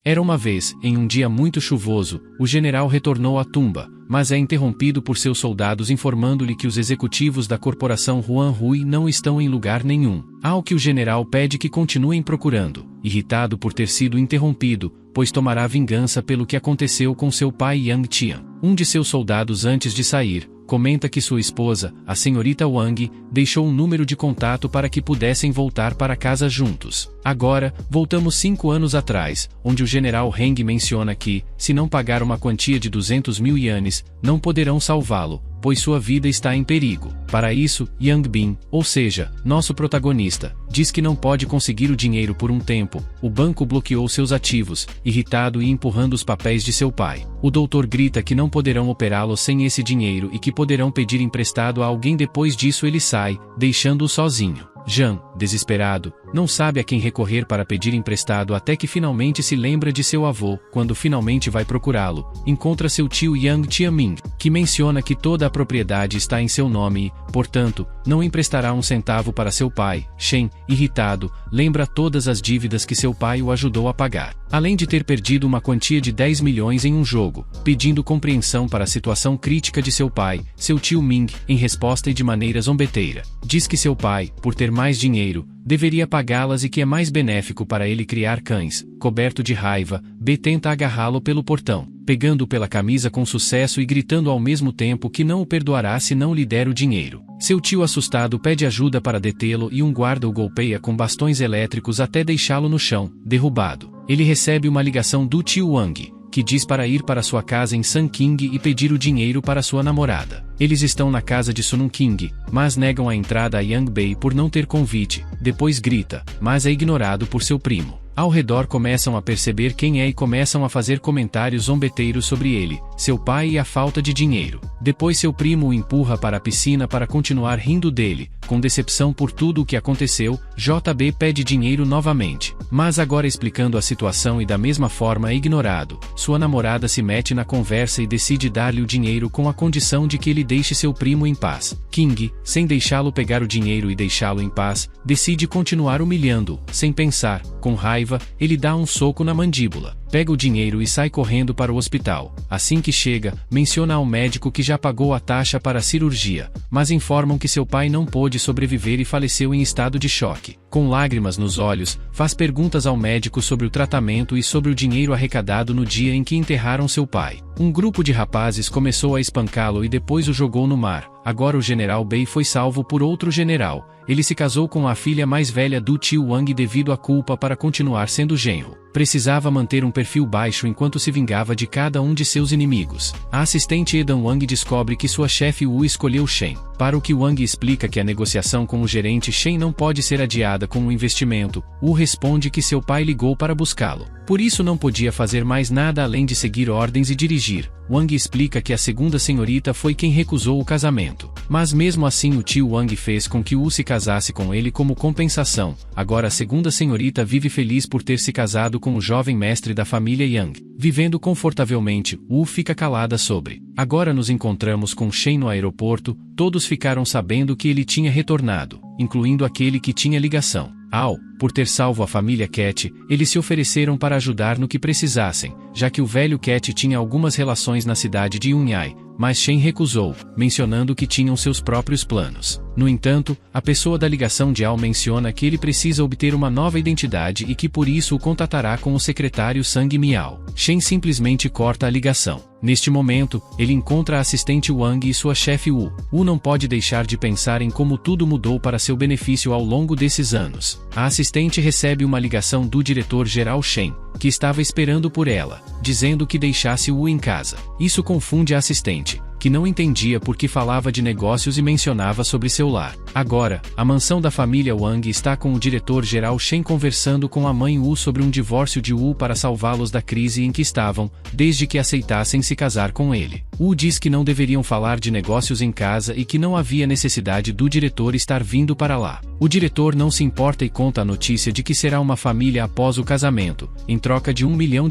Era uma vez, em um dia muito chuvoso, o general retornou à tumba, mas é interrompido por seus soldados informando-lhe que os executivos da corporação Huan Hui não estão em lugar nenhum. Ao que o general pede que continuem procurando, irritado por ter sido interrompido, pois tomará vingança pelo que aconteceu com seu pai Yang Tian. Um de seus soldados, antes de sair, comenta que sua esposa, a senhorita Wang, deixou um número de contato para que pudessem voltar para casa juntos. Agora, voltamos 5 anos atrás, onde o general Heng menciona que, se não pagar uma quantia de 200 mil ienes, não poderão salvá-lo, pois sua vida está em perigo. Para isso, Yang Bin, ou seja, nosso protagonista, diz que não pode conseguir o dinheiro por um tempo. O banco bloqueou seus ativos, irritado e empurrando os papéis de seu pai. O doutor grita que não poderão operá-lo sem esse dinheiro e que poderão pedir emprestado a alguém. Depois disso ele sai, deixando-o sozinho. Jean, desesperado, não sabe a quem recorrer para pedir emprestado até que finalmente se lembra de seu avô. Quando finalmente vai procurá-lo, encontra seu tio Yang Tianming, que menciona que toda a propriedade está em seu nome e, portanto, não emprestará um centavo para seu pai. Shen, irritado, lembra todas as dívidas que seu pai o ajudou a pagar, além de ter perdido uma quantia de 10 milhões em um jogo. Pedindo compreensão para a situação crítica de seu pai, seu tio Ming, em resposta e de maneira zombeteira, diz que seu pai, por ter mais dinheiro, deveria pagá-las e que é mais benéfico para ele criar cães. Coberto de raiva, B tenta agarrá-lo pelo portão, pegando-o pela camisa com sucesso e gritando ao mesmo tempo que não o perdoará se não lhe der o dinheiro. Seu tio assustado pede ajuda para detê-lo e um guarda o golpeia com bastões elétricos até deixá-lo no chão, derrubado. Ele recebe uma ligação do tio Wang, que diz para ir para sua casa em Sun King e pedir o dinheiro para sua namorada. Eles estão na casa de Sun King, mas negam a entrada a Yang Bei por não ter convite. Depois grita, mas é ignorado por seu primo. Ao redor começam a perceber quem é e começam a fazer comentários zombeteiros sobre ele, seu pai e a falta de dinheiro. Depois seu primo o empurra para a piscina para continuar rindo dele. Com decepção por tudo o que aconteceu, JB pede dinheiro novamente, mas agora explicando a situação e da mesma forma é ignorado. Sua namorada se mete na conversa e decide dar-lhe o dinheiro com a condição de que ele deixe seu primo em paz. King, sem deixá-lo pegar o dinheiro e deixá-lo em paz, decide continuar humilhando-o. Sem pensar, com raiva, ele dá um soco na mandíbula, pega o dinheiro e sai correndo para o hospital. Assim que chega, menciona ao médico que já pagou a taxa para a cirurgia, mas informam que seu pai não pôde sobreviver e faleceu em estado de choque. Com lágrimas nos olhos, faz perguntas ao médico sobre o tratamento e sobre o dinheiro arrecadado no dia em que enterraram seu pai. Um grupo de rapazes começou a espancá-lo e depois o jogou no mar. Agora o general Bei foi salvo por outro general. Ele se casou com a filha mais velha do tio Wang devido à culpa para continuar sendo genro. Precisava manter um perfil baixo enquanto se vingava de cada um de seus inimigos. A assistente Edan Wang descobre que sua chefe Wu escolheu Shen, para o que Wang explica que a negociação com o gerente Shen não pode ser adiada com o investimento. Wu responde que seu pai ligou para buscá-lo, por isso não podia fazer mais nada além de seguir ordens e dirigir. Wang explica que a segunda senhorita foi quem recusou o casamento, mas mesmo assim o tio Wang fez com que Wu se casasse com ele como compensação. Agora a segunda senhorita vive feliz por ter se casado com o jovem mestre da família Yang. Vivendo confortavelmente, Wu fica calada sobre. Agora nos encontramos com Shen no aeroporto. Todos ficaram sabendo que ele tinha retornado, incluindo aquele que tinha ligação. Por ter salvo a família Cat, eles se ofereceram para ajudar no que precisassem, já que o velho Cat tinha algumas relações na cidade de Yunhai, mas Shen recusou, mencionando que tinham seus próprios planos. No entanto, a pessoa da ligação de Ao menciona que ele precisa obter uma nova identidade e que por isso o contatará com o secretário Sang Miao. Shen simplesmente corta a ligação. Neste momento, ele encontra a assistente Wang e sua chefe Wu. Wu não pode deixar de pensar em como tudo mudou para seu benefício ao longo desses anos. A assistente recebe uma ligação do diretor-geral Shen, que estava esperando por ela, dizendo que deixasse Wu em casa. Isso confunde a assistente, que não entendia por que falava de negócios e mencionava sobre seu lar. Agora, a mansão da família Wang está com o diretor-geral Shen conversando com a mãe Wu sobre um divórcio de Wu para salvá-los da crise em que estavam, desde que aceitassem se casar com ele. Wu diz que não deveriam falar de negócios em casa e que não havia necessidade do diretor estar vindo para lá. O diretor não se importa e conta a notícia de que será uma família após o casamento, em troca de $1 milhão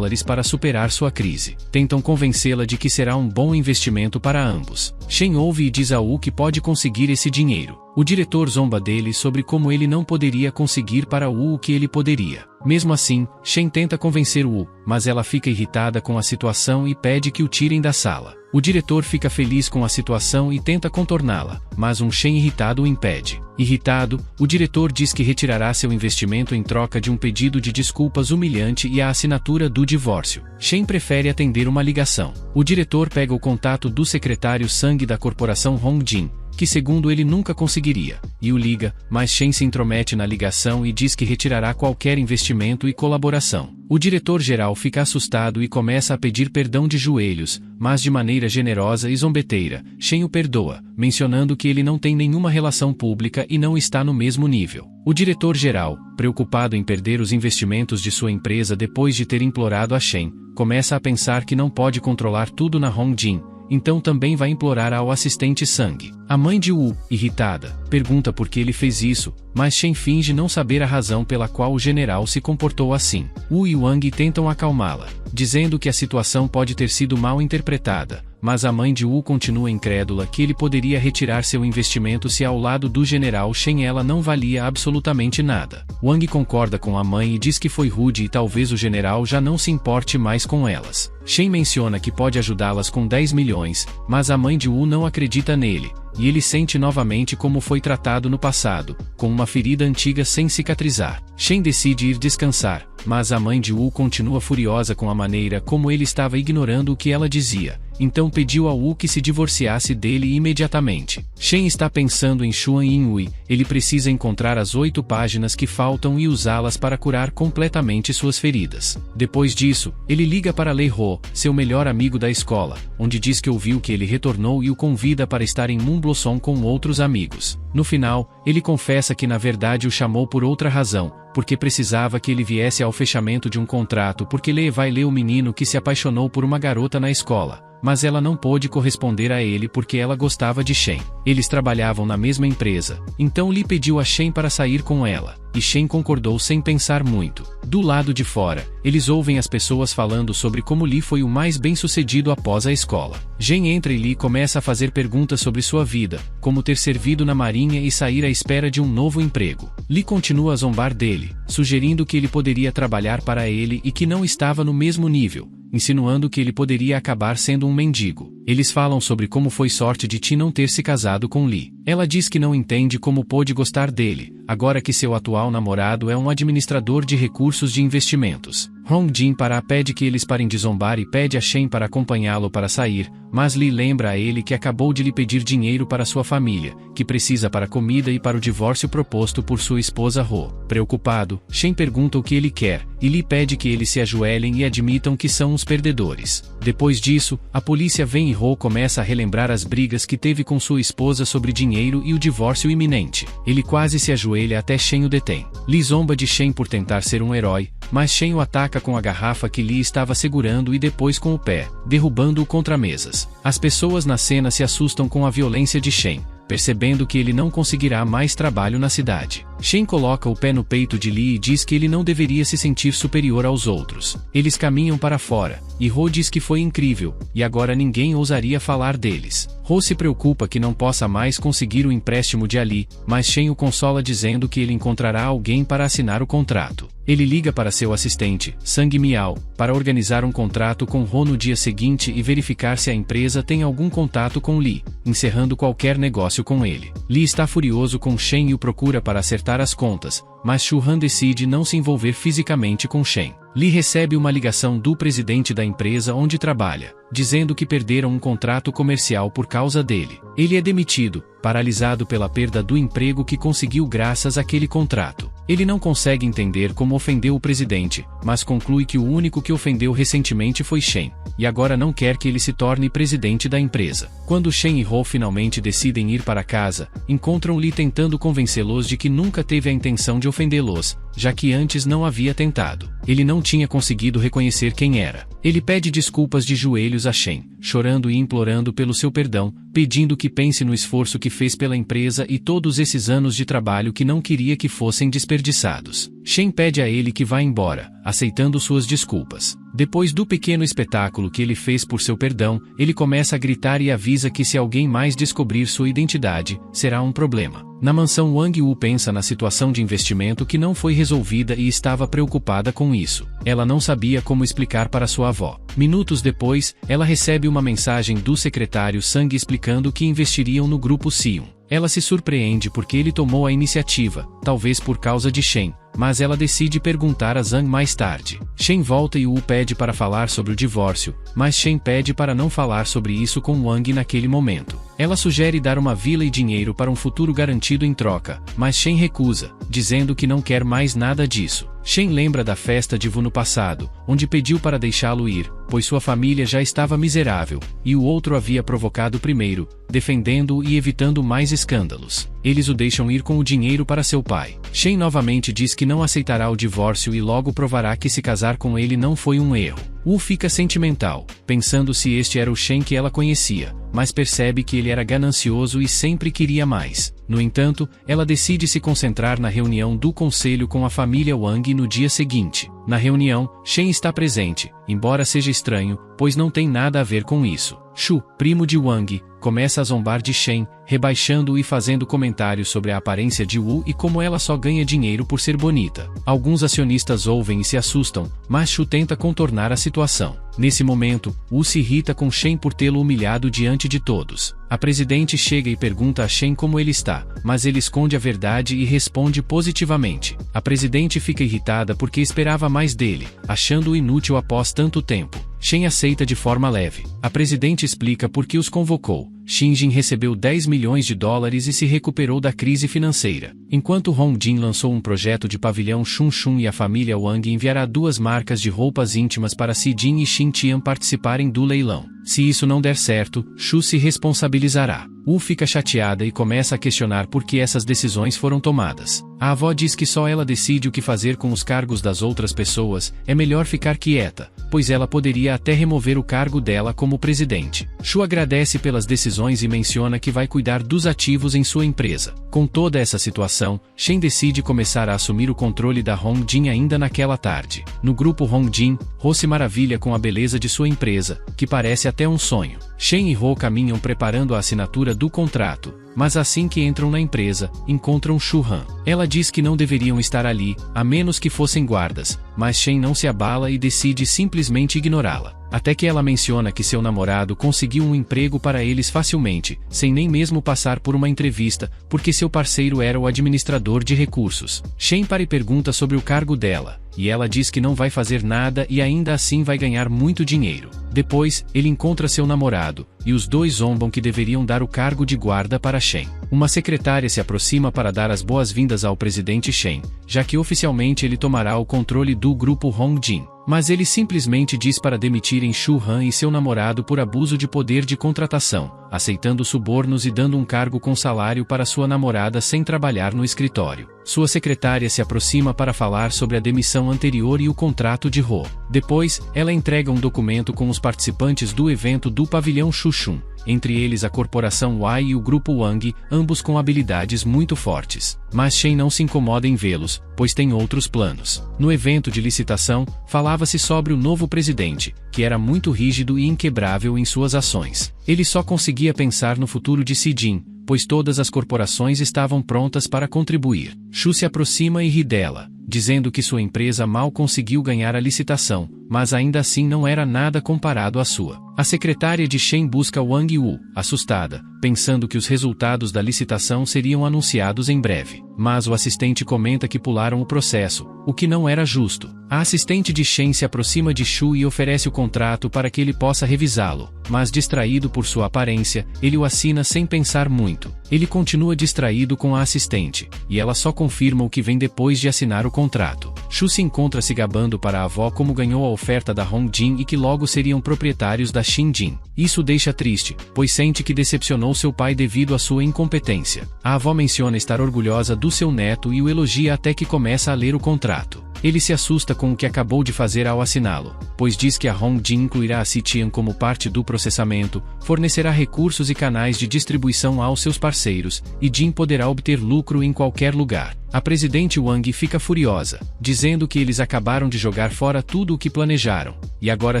para superar sua crise. Tentam convencê-la de que será um bom investimento para ambos. Shen ouve e diz a Wu que pode conseguir esse dinheiro, dinheiro. O diretor zomba dele sobre como ele não poderia conseguir para Wu o que ele poderia. Mesmo assim, Shen tenta convencer Wu, mas ela fica irritada com a situação e pede que o tirem da sala. O diretor fica feliz com a situação e tenta contorná-la, mas um Shen irritado o impede. Irritado, o diretor diz que retirará seu investimento em troca de um pedido de desculpas humilhante e a assinatura do divórcio. Shen prefere atender uma ligação. O diretor pega o contato do secretário Sang da corporação Hongjin, que segundo ele nunca conseguiria, e o liga, mas Shen se intromete na ligação e diz que retirará qualquer investimento e colaboração. O diretor-geral fica assustado e começa a pedir perdão de joelhos, mas de maneira generosa e zombeteira. Shen o perdoa, mencionando que ele não tem nenhuma relação pública e não está no mesmo nível. O diretor-geral, preocupado em perder os investimentos de sua empresa depois de ter implorado a Shen, começa a pensar que não pode controlar tudo na Hongjin, então também vai implorar ao assistente Sang. A mãe de Wu, irritada, pergunta por que ele fez isso, mas Shen finge não saber a razão pela qual o general se comportou assim. Wu e Wang tentam acalmá-la, dizendo que a situação pode ter sido mal interpretada, mas a mãe de Wu continua incrédula que ele poderia retirar seu investimento se ao lado do general Shen ela não valia absolutamente nada. Wang concorda com a mãe e diz que foi rude e talvez o general já não se importe mais com elas. Shen menciona que pode ajudá-las com 10 milhões, mas a mãe de Wu não acredita nele, e ele sente novamente como foi tratado no passado, com uma ferida antiga sem cicatrizar. Shen decide ir descansar, mas a mãe de Wu continua furiosa com a maneira como ele estava ignorando o que ela dizia, então pediu a Wu que se divorciasse dele imediatamente. Shen está pensando em Xuan Yinhui, ele precisa encontrar as 8 páginas que faltam e usá-las para curar completamente suas feridas. Depois disso, ele liga para Lei Ho, seu melhor amigo da escola, onde diz que ouviu que ele retornou e o convida para estar em Moonblossom com outros amigos. No final, ele confessa que na verdade o chamou por outra razão, porque precisava que ele viesse ao fechamento de um contrato porque Lei vai ler o menino que se apaixonou por uma garota na escola, mas ela não pôde corresponder a ele porque ela gostava de Shen. Eles trabalhavam na mesma empresa, então Li pediu a Shen para sair com ela, e Shen concordou sem pensar muito. Do lado de fora, eles ouvem as pessoas falando sobre como Li foi o mais bem-sucedido após a escola. Shen entra e Li começa a fazer perguntas sobre sua vida, como ter servido na marinha e sair à espera de um novo emprego. Li continua a zombar dele, sugerindo que ele poderia trabalhar para ele e que não estava no mesmo nível, insinuando que ele poderia acabar sendo um mendigo. Eles falam sobre como foi sorte de Ti não ter se casado com Li. Ela diz que não entende como pôde gostar dele, agora que seu atual namorado é um administrador de recursos de investimentos. Hongjin pede que eles parem de zombar e pede a Shen para acompanhá-lo para sair, mas Li lembra a ele que acabou de lhe pedir dinheiro para sua família, que precisa para comida e para o divórcio proposto por sua esposa Ho. Preocupado, Shen pergunta o que ele quer, e Li pede que eles se ajoelhem e admitam que são os perdedores. Depois disso, a polícia vem e Ho começa a relembrar as brigas que teve com sua esposa sobre dinheiro e o divórcio iminente. Ele quase se ajoelha até Shen o detém. Li zomba de Shen por tentar ser um herói, mas Shen o ataca com a garrafa que Li estava segurando e depois com o pé, derrubando-o contra mesas. As pessoas na cena se assustam com a violência de Shen, percebendo que ele não conseguirá mais trabalho na cidade. Shen coloca o pé no peito de Li e diz que ele não deveria se sentir superior aos outros. Eles caminham para fora, e Ho diz que foi incrível, e agora ninguém ousaria falar deles. Ho se preocupa que não possa mais conseguir o empréstimo de Ali, mas Shen o consola dizendo que ele encontrará alguém para assinar o contrato. Ele liga para seu assistente, Sang Miao, para organizar um contrato com Ho no dia seguinte e verificar se a empresa tem algum contato com Li, encerrando qualquer negócio com ele. Li está furioso com Shen e o procura para acertar as contas, mas Shu Han decide não se envolver fisicamente com Shen. Li recebe uma ligação do presidente da empresa onde trabalha, dizendo que perderam um contrato comercial por causa dele. Ele é demitido, paralisado pela perda do emprego que conseguiu graças àquele contrato. Ele não consegue entender como ofendeu o presidente, mas conclui que o único que ofendeu recentemente foi Shen, e agora não quer que ele se torne presidente da empresa. Quando Shen e Ho finalmente decidem ir para casa, encontram Li tentando convencê-los de que nunca teve a intenção de ofendê-los, já que antes não havia tentado. Ele não tinha conseguido reconhecer quem era. Ele pede desculpas de joelhos a Shen, chorando e implorando pelo seu perdão, pedindo que pense no esforço que fez pela empresa e todos esses anos de trabalho que não queria que fossem desperdiçados. Shen pede a ele que vá embora, aceitando suas desculpas. Depois do pequeno espetáculo que ele fez por seu perdão, ele começa a gritar e avisa que se alguém mais descobrir sua identidade, será um problema. Na mansão, Wang Wu pensa na situação de investimento que não foi resolvida e estava preocupada com isso. Ela não sabia como explicar para sua avó. Minutos depois, ela recebe uma mensagem do secretário Sang explicando que investiriam no grupo Sion. Ela se surpreende porque ele tomou a iniciativa, talvez por causa de Shen, mas ela decide perguntar a Zhang mais tarde. Shen volta e Wu pede para falar sobre o divórcio, mas Shen pede para não falar sobre isso com Wang naquele momento. Ela sugere dar uma vila e dinheiro para um futuro garantido em troca, mas Shen recusa, dizendo que não quer mais nada disso. Shen lembra da festa de Wu no passado, onde pediu para deixá-lo ir, pois sua família já estava miserável, e o outro havia provocado primeiro, defendendo-o e evitando mais escândalos. Eles o deixam ir com o dinheiro para seu pai. Shen novamente diz que não aceitará o divórcio e logo provará que se casar com ele não foi um erro. Wu fica sentimental, pensando se este era o Shen que ela conhecia, mas percebe que ele era ganancioso e sempre queria mais. No entanto, ela decide se concentrar na reunião do conselho com a família Wang no dia seguinte. Na reunião, Shen está presente, embora seja estranho, pois não tem nada a ver com isso. Shu, primo de Wang, começa a zombar de Shen, rebaixando-o e fazendo comentários sobre a aparência de Wu e como ela só ganha dinheiro por ser bonita. Alguns acionistas ouvem e se assustam, mas Shu tenta contornar a situação. Nesse momento, Wu se irrita com Shen por tê-lo humilhado diante de todos. A presidente chega e pergunta a Shen como ele está, mas ele esconde a verdade e responde positivamente. A presidente fica irritada porque esperava mais dele, achando-o inútil após tanto tempo. Shen aceita de forma leve. A presidente explica por que os convocou. Xinjin recebeu 10 milhões de dólares e se recuperou da crise financeira. Enquanto Hongjin lançou um projeto de pavilhão Chunchun e a família Wang enviará 2 marcas de roupas íntimas para Xijin e Xintian participarem do leilão. Se isso não der certo, Shu se responsabilizará. Wu fica chateada e começa a questionar por que essas decisões foram tomadas. A avó diz que só ela decide o que fazer com os cargos das outras pessoas, é melhor ficar quieta, pois ela poderia até remover o cargo dela como presidente. Shu agradece pelas decisões e menciona que vai cuidar dos ativos em sua empresa. Com toda essa situação, Shen decide começar a assumir o controle da Hongjin ainda naquela tarde. No grupo Hongjin, Ho se maravilha com a beleza de sua empresa, que parece até um sonho. Shen e Ho caminham preparando a assinatura do contrato, mas assim que entram na empresa, encontram Shu Han. Ela diz que não deveriam estar ali, a menos que fossem guardas, mas Shen não se abala e decide simplesmente ignorá-la. Até que ela menciona que seu namorado conseguiu um emprego para eles facilmente, sem nem mesmo passar por uma entrevista, porque seu parceiro era o administrador de recursos. Shen para e pergunta sobre o cargo dela, e ela diz que não vai fazer nada e ainda assim vai ganhar muito dinheiro. Depois, ele encontra seu namorado, e os dois zombam que deveriam dar o cargo de guarda para Shen. Uma secretária se aproxima para dar as boas-vindas ao presidente Shen, já que oficialmente ele tomará o controle do grupo Hongjin. Mas ele simplesmente diz para demitirem Shu Han e seu namorado por abuso de poder de contratação, aceitando subornos e dando um cargo com salário para sua namorada sem trabalhar no escritório. Sua secretária se aproxima para falar sobre a demissão anterior e o contrato de Ho. Depois, ela entrega um documento com os participantes do evento do pavilhão Chuchun, entre eles a corporação Y e o grupo Wang, ambos com habilidades muito fortes. Mas Shen não se incomoda em vê-los, pois tem outros planos. No evento de licitação, falava-se sobre o novo presidente, que era muito rígido e inquebrável em suas ações. Ele só conseguia pensar no futuro de Xijin, pois todas as corporações estavam prontas para contribuir. Shu se aproxima e ri dela, dizendo que sua empresa mal conseguiu ganhar a licitação, mas ainda assim não era nada comparado à sua. A secretária de Shen busca Wang Wu, assustada, pensando que os resultados da licitação seriam anunciados em breve. Mas o assistente comenta que pularam o processo, o que não era justo. A assistente de Shen se aproxima de Shu e oferece o contrato para que ele possa revisá-lo, mas distraído por sua aparência, ele o assina sem pensar muito. Ele continua distraído com a assistente, e ela só confirma o que vem depois de assinar o contrato. Shu se encontra se gabando para a avó como ganhou a oferta da Hongjin e que logo seriam proprietários da Xinjin. Isso o deixa triste, pois sente que decepcionou seu pai devido à sua incompetência. A avó menciona estar orgulhosa do seu neto e o elogia até que começa a ler o contrato. Ele se assusta com o que acabou de fazer ao assiná-lo, pois diz que a Hongjin incluirá a Sitian como parte do processamento, fornecerá recursos e canais de distribuição aos seus parceiros, e Jin poderá obter lucro em qualquer lugar. A presidente Wang fica furiosa, dizendo que eles acabaram de jogar fora tudo o que planejaram, e agora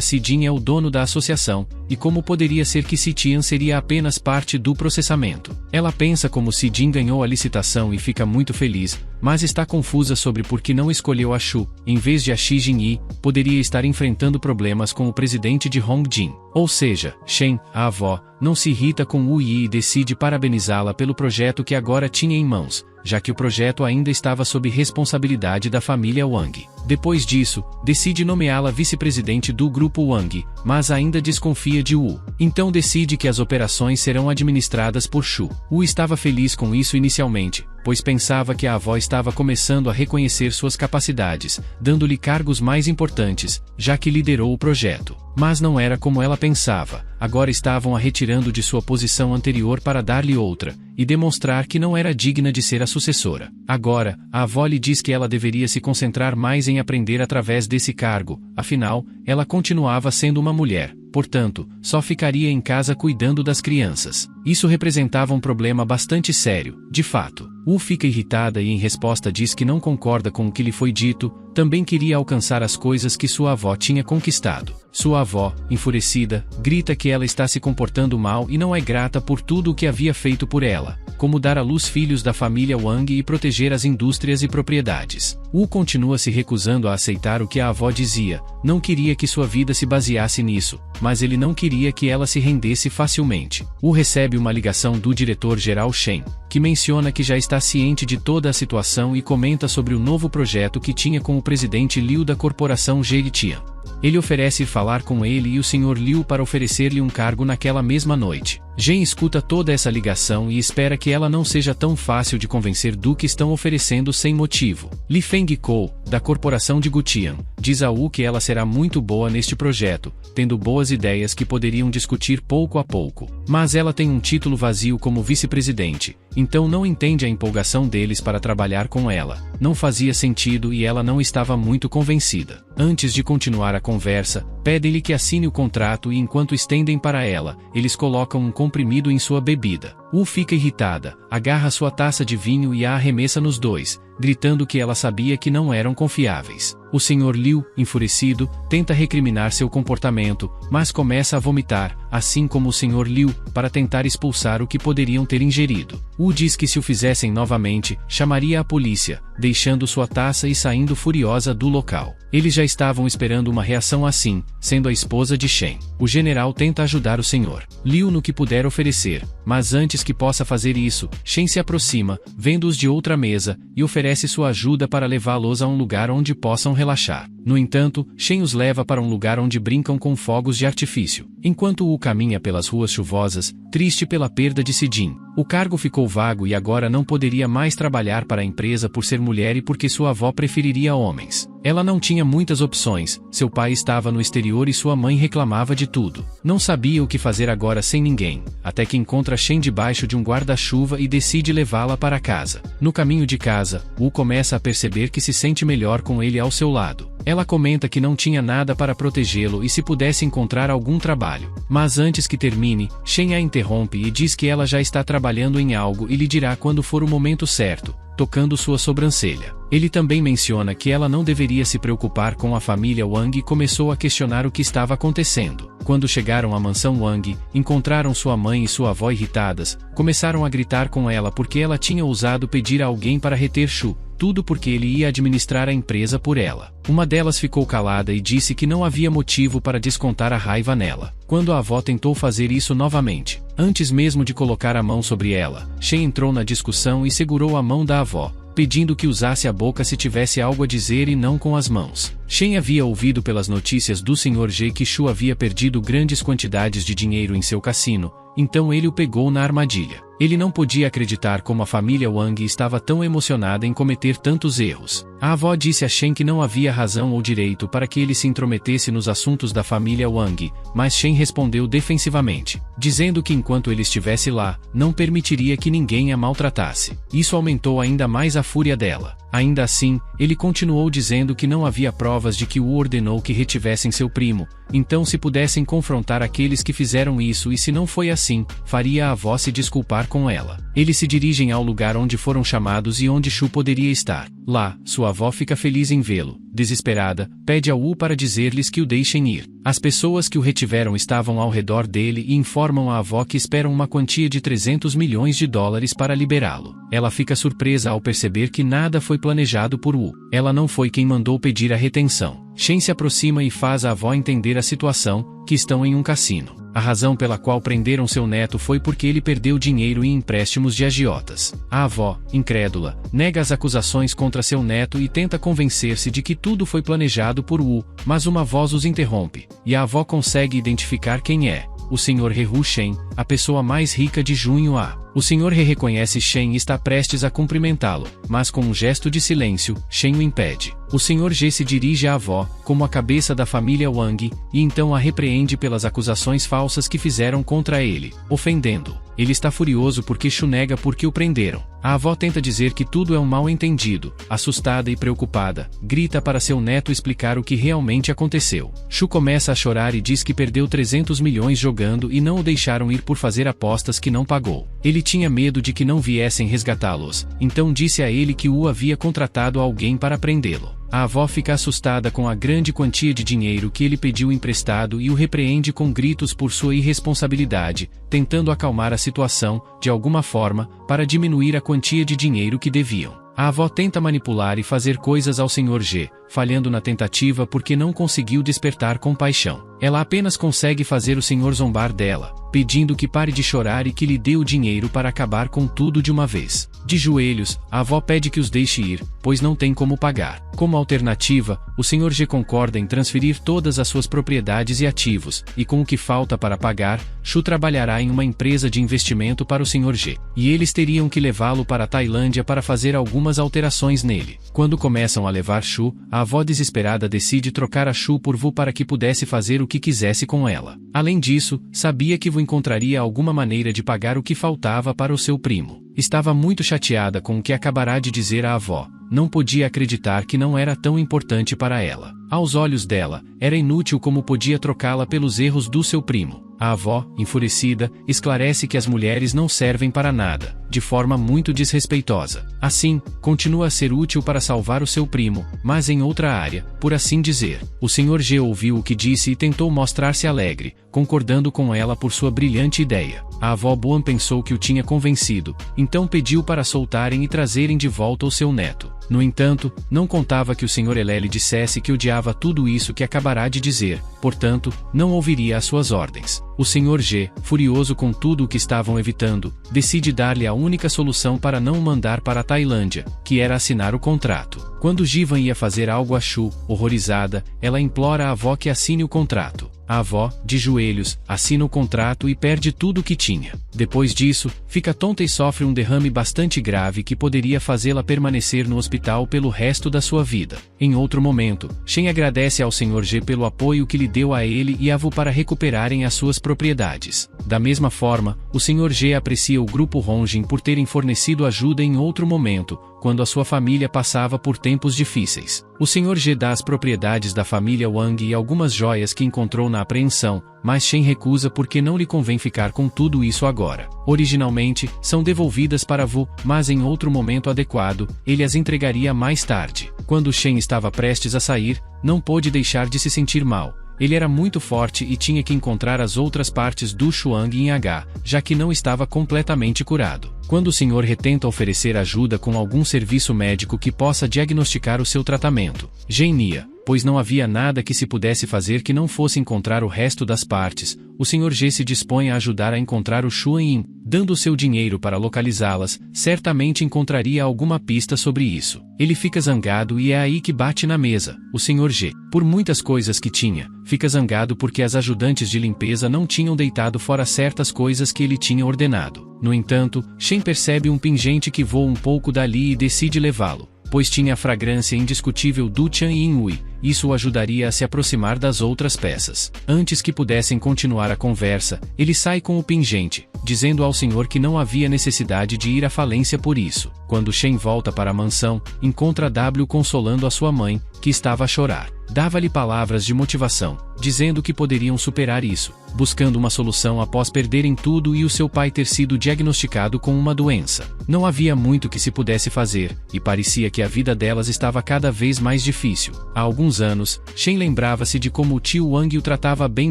Sijin é o dono da associação, e como poderia ser que Sitian seria apenas parte do processamento. Ela pensa como Sijin ganhou a licitação e fica muito feliz, mas está confusa sobre por que não escolheu a Shu, em vez de a Shi Jinyi, poderia estar enfrentando problemas com o presidente de Hongjin. Ou seja, Shen, a avó, não se irrita com Wu Yi e decide parabenizá-la pelo projeto que agora tinha em mãos, já que o projeto ainda estava sob responsabilidade da família Wang. Depois disso, decide nomeá-la vice-presidente do grupo Wang, mas ainda desconfia de Wu. Então decide que as operações serão administradas por Shu. Wu estava feliz com isso inicialmente, pois pensava que a avó estava começando a reconhecer suas capacidades, dando-lhe cargos mais importantes, já que liderou o projeto. Mas não era como ela pensava, agora estavam a retirando de sua posição anterior para dar-lhe outra, e demonstrar que não era digna de ser a sucessora. Agora, a avó lhe diz que ela deveria se concentrar mais em aprender através desse cargo, afinal, ela continuava sendo uma mulher, portanto, só ficaria em casa cuidando das crianças. Isso representava um problema bastante sério, de fato. Wu fica irritada e em resposta diz que não concorda com o que lhe foi dito, também queria alcançar as coisas que sua avó tinha conquistado. Sua avó, enfurecida, grita que ela está se comportando mal e não é grata por tudo o que havia feito por ela, como dar à luz filhos da família Wang e proteger as indústrias e propriedades. Wu continua se recusando a aceitar o que a avó dizia, não queria que sua vida se baseasse nisso, mas ele não queria que ela se rendesse facilmente. Wu recebe uma ligação do diretor-geral Shen, que menciona que já está ciente de toda a situação e comenta sobre o novo projeto que tinha com o presidente Liu da corporação Zhejiang. Ele oferece ir falar com ele e o Sr. Liu para oferecer-lhe um cargo naquela mesma noite. Gen escuta toda essa ligação e espera que ela não seja tão fácil de convencer do que estão oferecendo sem motivo. Li Fengkou, da corporação de Gutian, diz a Wu que ela será muito boa neste projeto, tendo boas ideias que poderiam discutir pouco a pouco. Mas ela tem um título vazio como vice-presidente, então não entende a empolgação deles para trabalhar com ela. Não fazia sentido e ela não estava muito convencida. Antes de continuar a conversa, pedem-lhe que assine o contrato e enquanto estendem para ela, eles colocam um comprimido em sua bebida. Wu fica irritada, agarra sua taça de vinho e a arremessa nos dois, gritando que ela sabia que não eram confiáveis. O Sr. Liu, enfurecido, tenta recriminar seu comportamento, mas começa a vomitar, assim como o Sr. Liu, para tentar expulsar o que poderiam ter ingerido. Wu diz que se o fizessem novamente, chamaria a polícia, deixando sua taça e saindo furiosa do local. Eles já estavam esperando uma reação assim, sendo a esposa de Shen. O general tenta ajudar o Sr. Liu no que puder oferecer, mas antes que possa fazer isso, Shen se aproxima, vendo-os de outra mesa, e oferece sua ajuda para levá-los a um lugar onde possam relaxar. No entanto, Shen os leva para um lugar onde brincam com fogos de artifício. Enquanto Wu caminha pelas ruas chuvosas, triste pela perda de Sijin, o cargo ficou vago e agora não poderia mais trabalhar para a empresa por ser mulher e porque sua avó preferiria homens. Ela não tinha muitas opções, seu pai estava no exterior e sua mãe reclamava de tudo. Não sabia o que fazer agora sem ninguém, até que encontra Shen debaixo de um guarda-chuva e decide levá-la para casa. No caminho de casa, Wu começa a perceber que se sente melhor com ele ao seu lado. Ela comenta que não tinha nada para protegê-lo e se pudesse encontrar algum trabalho. Mas antes que termine, Shen a interrompe e diz que ela já está trabalhando em algo e lhe dirá quando for o momento certo, tocando sua sobrancelha. Ele também menciona que ela não deveria se preocupar com a família Wang e começou a questionar o que estava acontecendo. Quando chegaram à mansão Wang, encontraram sua mãe e sua avó irritadas, começaram a gritar com ela porque ela tinha ousado pedir a alguém para reter Shu, tudo porque ele ia administrar a empresa por ela. Uma delas ficou calada e disse que não havia motivo para descontar a raiva nela. Quando a avó tentou fazer isso novamente, antes mesmo de colocar a mão sobre ela, Shen entrou na discussão e segurou a mão da avó, pedindo que usasse a boca se tivesse algo a dizer e não com as mãos. Shen havia ouvido pelas notícias do Sr. G que Shu havia perdido grandes quantidades de dinheiro em seu cassino, então ele o pegou na armadilha. Ele não podia acreditar como a família Wang estava tão emocionada em cometer tantos erros. A avó disse a Shen que não havia razão ou direito para que ele se intrometesse nos assuntos da família Wang, mas Shen respondeu defensivamente, dizendo que enquanto ele estivesse lá, não permitiria que ninguém a maltratasse. Isso aumentou ainda mais a fúria dela. Ainda assim, ele continuou dizendo que não havia provas de que Wu ordenou que retivessem seu primo, então se pudessem confrontar aqueles que fizeram isso e se não foi assim, faria a avó se desculpar com ela. Eles se dirigem ao lugar onde foram chamados e onde Shu poderia estar. Lá, sua avó fica feliz em vê-lo. Desesperada, pede a Wu para dizer-lhes que o deixem ir. As pessoas que o retiveram estavam ao redor dele e informam a avó que esperam uma quantia de 300 milhões de dólares para liberá-lo. Ela fica surpresa ao perceber que nada foi planejado por Wu. Ela não foi quem mandou pedir a retenção. Shen se aproxima e faz a avó entender a situação, que estão em um cassino. A razão pela qual prenderam seu neto foi porque ele perdeu dinheiro em empréstimos de agiotas. A avó, incrédula, nega as acusações contra seu neto e tenta convencer-se de que tudo foi planejado por Wu, mas uma voz os interrompe, e a avó consegue identificar quem é. O Sr. He Shen, a pessoa mais rica de Junho A. O Sr. He reconhece Shen e está prestes a cumprimentá-lo, mas com um gesto de silêncio, Shen o impede. O Sr. G se dirige à avó, como a cabeça da família Wang, e então a repreende pelas acusações falsas que fizeram contra ele, ofendendo-o. Ele está furioso porque Shu nega porque o prenderam. A avó tenta dizer que tudo é um mal-entendido. Assustada e preocupada, grita para seu neto explicar o que realmente aconteceu. Shu começa a chorar e diz que perdeu 300 milhões jogando e não o deixaram ir por fazer apostas que não pagou. Ele tinha medo de que não viessem resgatá-los, então disse a ele que Wu havia contratado alguém para prendê-lo. A avó fica assustada com a grande quantia de dinheiro que ele pediu emprestado e o repreende com gritos por sua irresponsabilidade, tentando acalmar a situação, de alguma forma, para diminuir a quantia de dinheiro que deviam. A avó tenta manipular e fazer coisas ao Sr. G, falhando na tentativa porque não conseguiu despertar compaixão. Ela apenas consegue fazer o senhor zombar dela, pedindo que pare de chorar e que lhe dê o dinheiro para acabar com tudo de uma vez. De joelhos, a avó pede que os deixe ir, pois não tem como pagar. Como alternativa, o Sr. G concorda em transferir todas as suas propriedades e ativos, e com o que falta para pagar, Shu trabalhará em uma empresa de investimento para o Sr. G. E eles teriam que levá-lo para a Tailândia para fazer algumas alterações nele. Quando começam a levar Shu, a avó desesperada decide trocar a Shu por Wu para que pudesse fazer o que quisesse com ela. Além disso, sabia que Wu encontraria alguma maneira de pagar o que faltava para o seu primo. Estava muito chateada com o que acabará de dizer à avó. Não podia acreditar que não era tão importante para ela. Aos olhos dela, era inútil como podia trocá-la pelos erros do seu primo. A avó, enfurecida, esclarece que as mulheres não servem para nada, de forma muito desrespeitosa. Assim, continua a ser útil para salvar o seu primo, mas em outra área, por assim dizer. O Sr. G ouviu o que disse e tentou mostrar-se alegre, concordando com ela por sua brilhante ideia. A avó Boan pensou que o tinha convencido, então pediu para soltarem e trazerem de volta o seu neto. No entanto, não contava que o Sr. Elele dissesse que odiava tudo isso que acabará de dizer, portanto, não ouviria as suas ordens. O Sr. G, furioso com tudo o que estavam evitando, decide dar-lhe a única solução para não o mandar para a Tailândia, que era assinar o contrato. Quando Jivan ia fazer algo a Shu, horrorizada, ela implora à avó que assine o contrato. A avó, de joelhos, assina o contrato e perde tudo o que tinha. Depois disso, fica tonta e sofre um derrame bastante grave que poderia fazê-la permanecer no hospital pelo resto da sua vida. Em outro momento, Shen agradece ao Sr. G pelo apoio que lhe deu a ele e a Wu para recuperarem as suas propriedades. Da mesma forma, o Sr. G aprecia o grupo Hongjin por terem fornecido ajuda em outro momento, quando a sua família passava por tempos difíceis. O Sr. G dá as propriedades da família Wang e algumas joias que encontrou na apreensão, mas Shen recusa porque não lhe convém ficar com tudo isso agora. Originalmente, são devolvidas para Wu, mas em outro momento adequado, ele as entregaria mais tarde. Quando Shen estava prestes a sair, não pôde deixar de se sentir mal. Ele era muito forte e tinha que encontrar as outras partes do Shuang em H, já que não estava completamente curado. Quando o Sr. He tenta oferecer ajuda com algum serviço médico que possa diagnosticar o seu tratamento, Genia, pois não havia nada que se pudesse fazer que não fosse encontrar o resto das partes, o Sr. G se dispõe a ajudar a encontrar o Xuan, dando seu dinheiro para localizá-las, certamente encontraria alguma pista sobre isso. Ele fica zangado e é aí que bate na mesa, o Sr. G. Por muitas coisas que tinha, fica zangado porque as ajudantes de limpeza não tinham deitado fora certas coisas que ele tinha ordenado. No entanto, Shen percebe um pingente que voa um pouco dali e decide levá-lo. pois tinha a fragrância indiscutível do Chan Yin-Ui. Isso o ajudaria a se aproximar das outras peças. Antes que pudessem continuar a conversa, ele sai com o pingente, dizendo ao senhor que não havia necessidade de ir à falência por isso. Quando Shen volta para a mansão, encontra W consolando a sua mãe, que estava a chorar. Dava-lhe palavras de motivação, dizendo que poderiam superar isso, buscando uma solução após perderem tudo e o seu pai ter sido diagnosticado com uma doença. Não havia muito que se pudesse fazer, e parecia que a vida delas estava cada vez mais difícil. Há alguns anos, Shen lembrava-se de como o tio Wang o tratava bem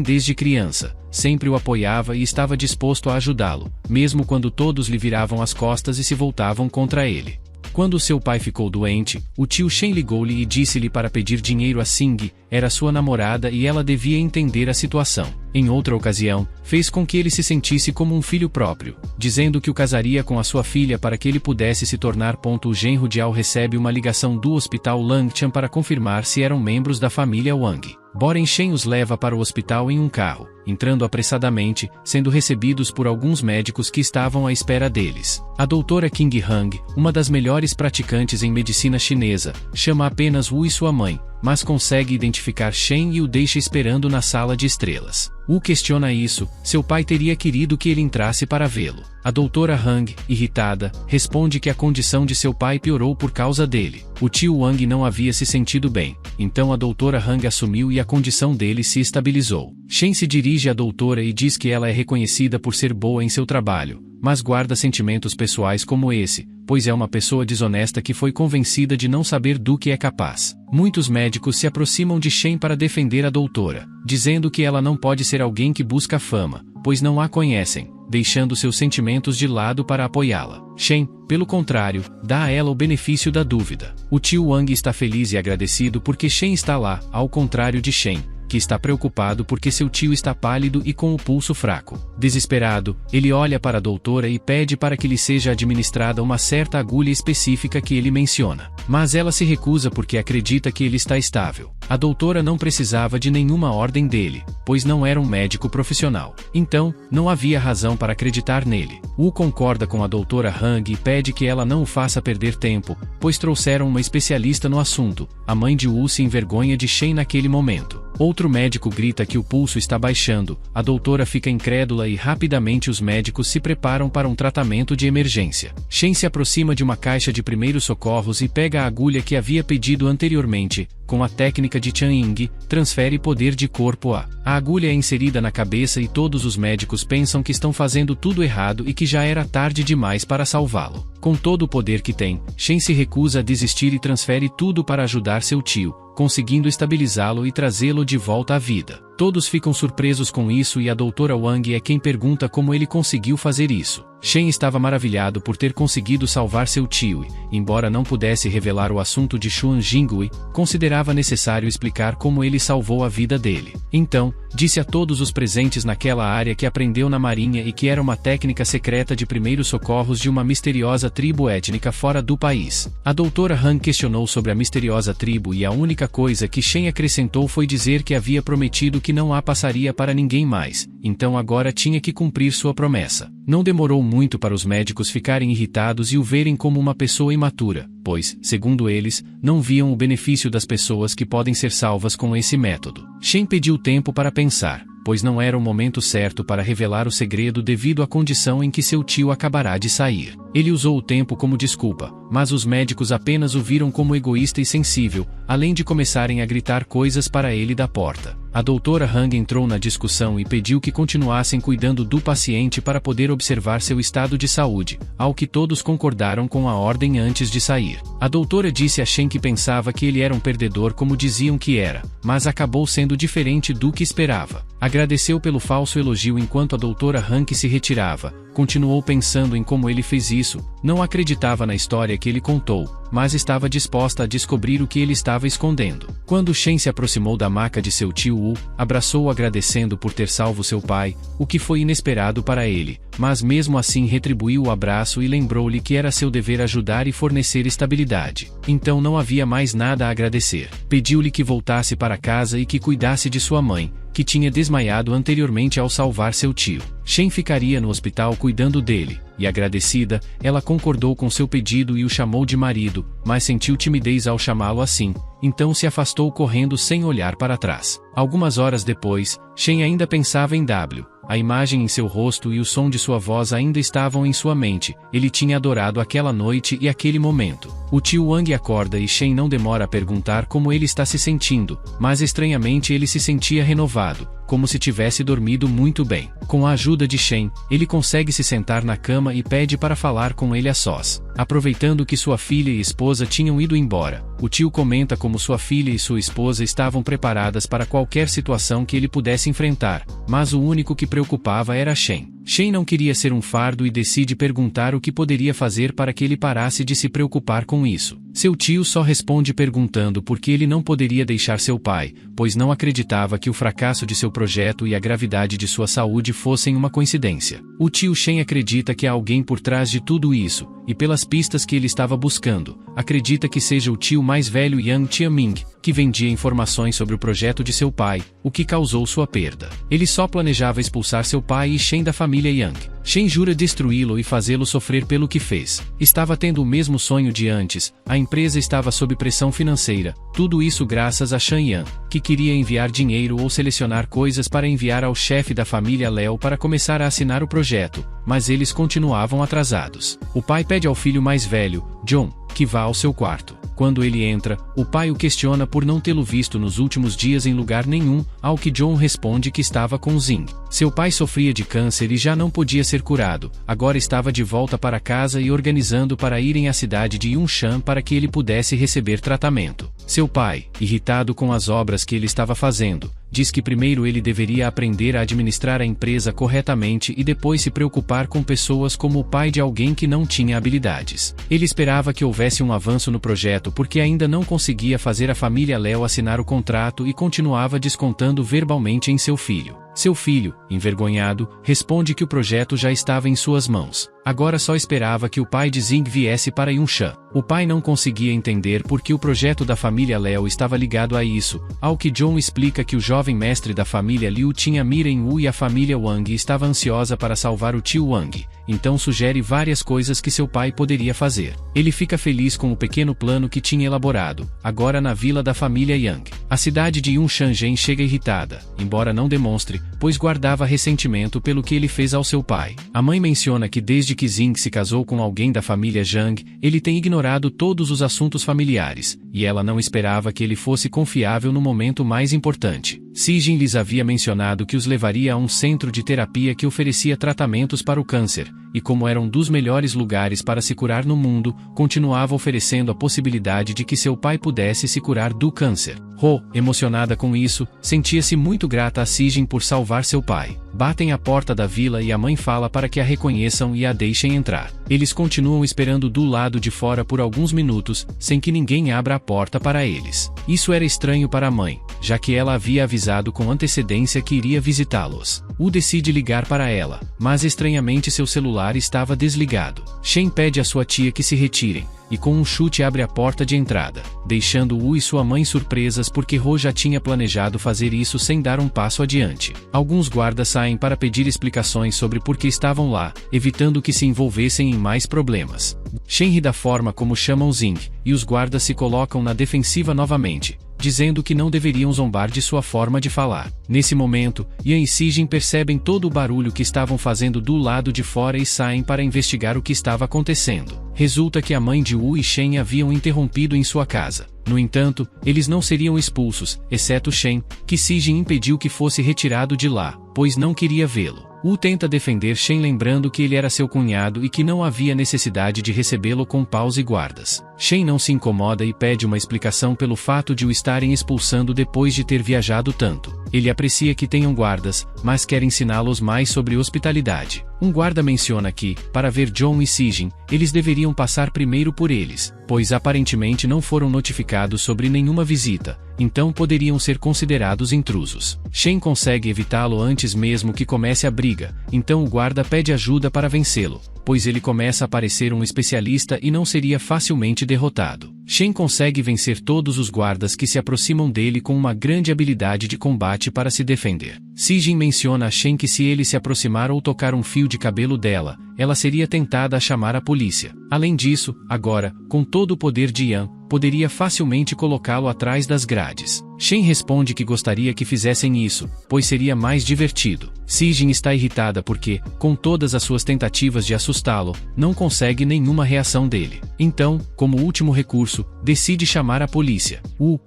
desde criança, sempre o apoiava e estava disposto a ajudá-lo, mesmo quando todos lhe viravam as costas e se voltavam contra ele. Quando seu pai ficou doente, o tio Shen ligou-lhe e disse-lhe para pedir dinheiro a Xing, era sua namorada e ela devia entender a situação. Em outra ocasião, fez com que ele se sentisse como um filho próprio, dizendo que o casaria com a sua filha para que ele pudesse se tornar. O genro de Ao recebe uma ligação do hospital Langchan para confirmar se eram membros da família Wang. Boren Shen os leva para o hospital em um carro, entrando apressadamente, sendo recebidos por alguns médicos que estavam à espera deles. A doutora King Hang, uma das melhores praticantes em medicina chinesa, chama apenas Wu e sua mãe, mas consegue identificar Shen e o deixa esperando na sala de estrelas. Wu questiona isso, seu pai teria querido que ele entrasse para vê-lo. A doutora Hang, irritada, responde que a condição de seu pai piorou por causa dele. O tio Wang não havia se sentido bem, então a doutora Hang assumiu e a condição dele se estabilizou. Shen se dirige à doutora e diz que ela é reconhecida por ser boa em seu trabalho, mas guarda sentimentos pessoais como esse, pois é uma pessoa desonesta que foi convencida de não saber do que é capaz. Muitos médicos se aproximam de Shen para defender a doutora, dizendo que ela não pode ser alguém que busca fama, pois não a conhecem, deixando seus sentimentos de lado para apoiá-la. Shen, pelo contrário, dá a ela o benefício da dúvida. O tio Wang está feliz e agradecido porque Shen está lá, ao contrário de Shen, que está preocupado porque seu tio está pálido e com o pulso fraco. Desesperado, ele olha para a doutora e pede para que lhe seja administrada uma certa agulha específica que ele menciona. Mas ela se recusa porque acredita que ele está estável. A doutora não precisava de nenhuma ordem dele, pois não era um médico profissional. Então, não havia razão para acreditar nele. Wu concorda com a doutora Hang e pede que ela não o faça perder tempo, pois trouxeram uma especialista no assunto. A mãe de Wu se envergonha de Shen naquele momento. Outro médico grita que o pulso está baixando, a doutora fica incrédula e rapidamente os médicos se preparam para um tratamento de emergência. Shen se aproxima de uma caixa de primeiros socorros e pega a agulha que havia pedido anteriormente. Com a técnica de Chan Ying, transfere poder de corpo a. A agulha é inserida na cabeça e todos os médicos pensam que estão fazendo tudo errado e que já era tarde demais para salvá-lo. Com todo o poder que tem, Shen se recusa a desistir e transfere tudo para ajudar seu tio, conseguindo estabilizá-lo e trazê-lo de volta à vida. Todos ficam surpresos com isso e a doutora Wang é quem pergunta como ele conseguiu fazer isso. Shen estava maravilhado por ter conseguido salvar seu tio e, embora não pudesse revelar o assunto de Xuan Jingui, considerava necessário explicar como ele salvou a vida dele. Então, disse a todos os presentes naquela área que aprendeu na marinha e que era uma técnica secreta de primeiros socorros de uma misteriosa tribo étnica fora do país. A doutora Han questionou sobre a misteriosa tribo e a única coisa que Shen acrescentou foi dizer que havia prometido que não a passaria para ninguém mais, então agora tinha que cumprir sua promessa. Não demorou muito para os médicos ficarem irritados e o verem como uma pessoa imatura, pois, segundo eles, não viam o benefício das pessoas que podem ser salvas com esse método. Shen pediu tempo para pensar, pois não era o momento certo para revelar o segredo devido à condição em que seu tio acabará de sair. Ele usou o tempo como desculpa, mas os médicos apenas o viram como egoísta e sensível, além de começarem a gritar coisas para ele da porta. A doutora Hang entrou na discussão e pediu que continuassem cuidando do paciente para poder observar seu estado de saúde, ao que todos concordaram com a ordem antes de sair. A doutora disse a Shen que pensava que ele era um perdedor como diziam que era, mas acabou sendo diferente do que esperava. Agradeceu pelo falso elogio enquanto a doutora Hang se retirava. Continuou pensando em como ele fez isso, não acreditava na história que ele contou, mas estava disposta a descobrir o que ele estava escondendo. Quando Shen se aproximou da maca de seu tio Wu, abraçou-o agradecendo por ter salvo seu pai, o que foi inesperado para ele, mas mesmo assim retribuiu o abraço e lembrou-lhe que era seu dever ajudar e fornecer estabilidade. Então não havia mais nada a agradecer. Pediu-lhe que voltasse para casa e que cuidasse de sua mãe, que tinha desmaiado anteriormente ao salvar seu tio. Shen ficaria no hospital cuidando dele, e agradecida, ela concordou com seu pedido e o chamou de marido, mas sentiu timidez ao chamá-lo assim, então se afastou correndo sem olhar para trás. Algumas horas depois, Shen ainda pensava em W. A imagem em seu rosto e o som de sua voz ainda estavam em sua mente. Ele tinha adorado aquela noite e aquele momento. O tio Wang acorda e Shen não demora a perguntar como ele está se sentindo, mas estranhamente ele se sentia renovado, como se tivesse dormido muito bem. Com a ajuda de Shen, ele consegue se sentar na cama e pede para falar com ele a sós. Aproveitando que sua filha e esposa tinham ido embora, o tio comenta como sua filha e sua esposa estavam preparadas para qualquer situação que ele pudesse enfrentar, mas o único que preocupava era Shen. Shen não queria ser um fardo e decide perguntar o que poderia fazer para que ele parasse de se preocupar com isso. Seu tio só responde perguntando por que ele não poderia deixar seu pai, pois não acreditava que o fracasso de seu projeto e a gravidade de sua saúde fossem uma coincidência. O tio Shen acredita que há alguém por trás de tudo isso, e pelas pistas que ele estava buscando, acredita que seja o tio mais velho Yang Tianming, que vendia informações sobre o projeto de seu pai, o que causou sua perda. Ele só planejava expulsar seu pai e Shen da família Yang. Shen jura destruí-lo e fazê-lo sofrer pelo que fez. Estava tendo o mesmo sonho de antes, a empresa estava sob pressão financeira, tudo isso graças a Shan Yan, que queria enviar dinheiro ou selecionar coisas para enviar ao chefe da família Leo para começar a assinar o projeto, mas eles continuavam atrasados. O pai pede ao filho mais velho, John, que vá ao seu quarto. Quando ele entra, o pai o questiona por não tê-lo visto nos últimos dias em lugar nenhum, ao que John responde que estava com Zing. Seu pai sofria de câncer e já não podia ser curado, agora estava de volta para casa e organizando para irem à cidade de Yunshan para que ele pudesse receber tratamento. Seu pai, irritado com as obras que ele estava fazendo, diz que primeiro ele deveria aprender a administrar a empresa corretamente e depois se preocupar com pessoas como o pai de alguém que não tinha habilidades. Ele esperava que houvesse um avanço no projeto porque ainda não conseguia fazer a família Leo assinar o contrato e continuava descontando verbalmente em seu filho. Seu filho, envergonhado, responde que o projeto já estava em suas mãos. Agora só esperava que o pai de Zing viesse para Yunshan. O pai não conseguia entender por que o projeto da família Leo estava ligado a isso, ao que John explica que o jovem mestre da família Liu tinha mira em Wu e a família Wang estava ansiosa para salvar o tio Wang, então sugere várias coisas que seu pai poderia fazer. Ele fica feliz com o pequeno plano que tinha elaborado, agora na vila da família Yang. A cidade de Yunshangen chega irritada, embora não demonstre, pois guardava ressentimento pelo que ele fez ao seu pai. A mãe menciona que desde que Zing se casou com alguém da família Zhang, ele tem ignorado todos os assuntos familiares, e ela não esperava que ele fosse confiável no momento mais importante. Sijin lhes havia mencionado que os levaria a um centro de terapia que oferecia tratamentos para o câncer, e como era um dos melhores lugares para se curar no mundo, continuava oferecendo a possibilidade de que seu pai pudesse se curar do câncer. Ho, emocionada com isso, sentia-se muito grata a Sijin por salvar seu pai. Batem à porta da vila e a mãe fala para que a reconheçam e a deixem entrar. Eles continuam esperando do lado de fora por alguns minutos, sem que ninguém abra a porta para eles. Isso era estranho para a mãe, já que ela havia avisado com antecedência que iria visitá-los. Wu decide ligar para ela, mas estranhamente seu celular estava desligado. Shen pede à sua tia que se retirem, e com um chute abre a porta de entrada, deixando Wu e sua mãe surpresas porque Ho já tinha planejado fazer isso sem dar um passo adiante. Alguns guardas saem para pedir explicações sobre por que estavam lá, evitando que se envolvessem em mais problemas. Shen ri da forma como chamam Zing, e os guardas se colocam na defensiva novamente, dizendo que não deveriam zombar de sua forma de falar. Nesse momento, Yan e Sijin percebem todo o barulho que estavam fazendo do lado de fora e saem para investigar o que estava acontecendo. Resulta que a mãe de Wu e Shen haviam interrompido em sua casa. No entanto, eles não seriam expulsos, exceto Shen, que Sijin impediu que fosse retirado de lá, pois não queria vê-lo. Wu tenta defender Shen lembrando que ele era seu cunhado e que não havia necessidade de recebê-lo com paus e guardas. Shen não se incomoda e pede uma explicação pelo fato de o estarem expulsando depois de ter viajado tanto. Ele aprecia que tenham guardas, mas quer ensiná-los mais sobre hospitalidade. Um guarda menciona que, para ver John e Sijin, eles deveriam passar primeiro por eles, pois aparentemente não foram notificados sobre nenhuma visita, então poderiam ser considerados intrusos. Shen consegue evitá-lo antes mesmo que comece a briga, então o guarda pede ajuda para vencê-lo, pois ele começa a parecer um especialista e não seria facilmente derrotado. Shen consegue vencer todos os guardas que se aproximam dele com uma grande habilidade de combate para se defender. Si-jin menciona a Shen que se ele se aproximar ou tocar um fio de cabelo dela, ela seria tentada a chamar a polícia. Além disso, agora, com todo o poder de Yan, poderia facilmente colocá-lo atrás das grades. Shen responde que gostaria que fizessem isso, pois seria mais divertido. Si-jin está irritada porque, com todas as suas tentativas de assustá-lo, não consegue nenhuma reação dele. Então, como último recurso, decide chamar a polícia.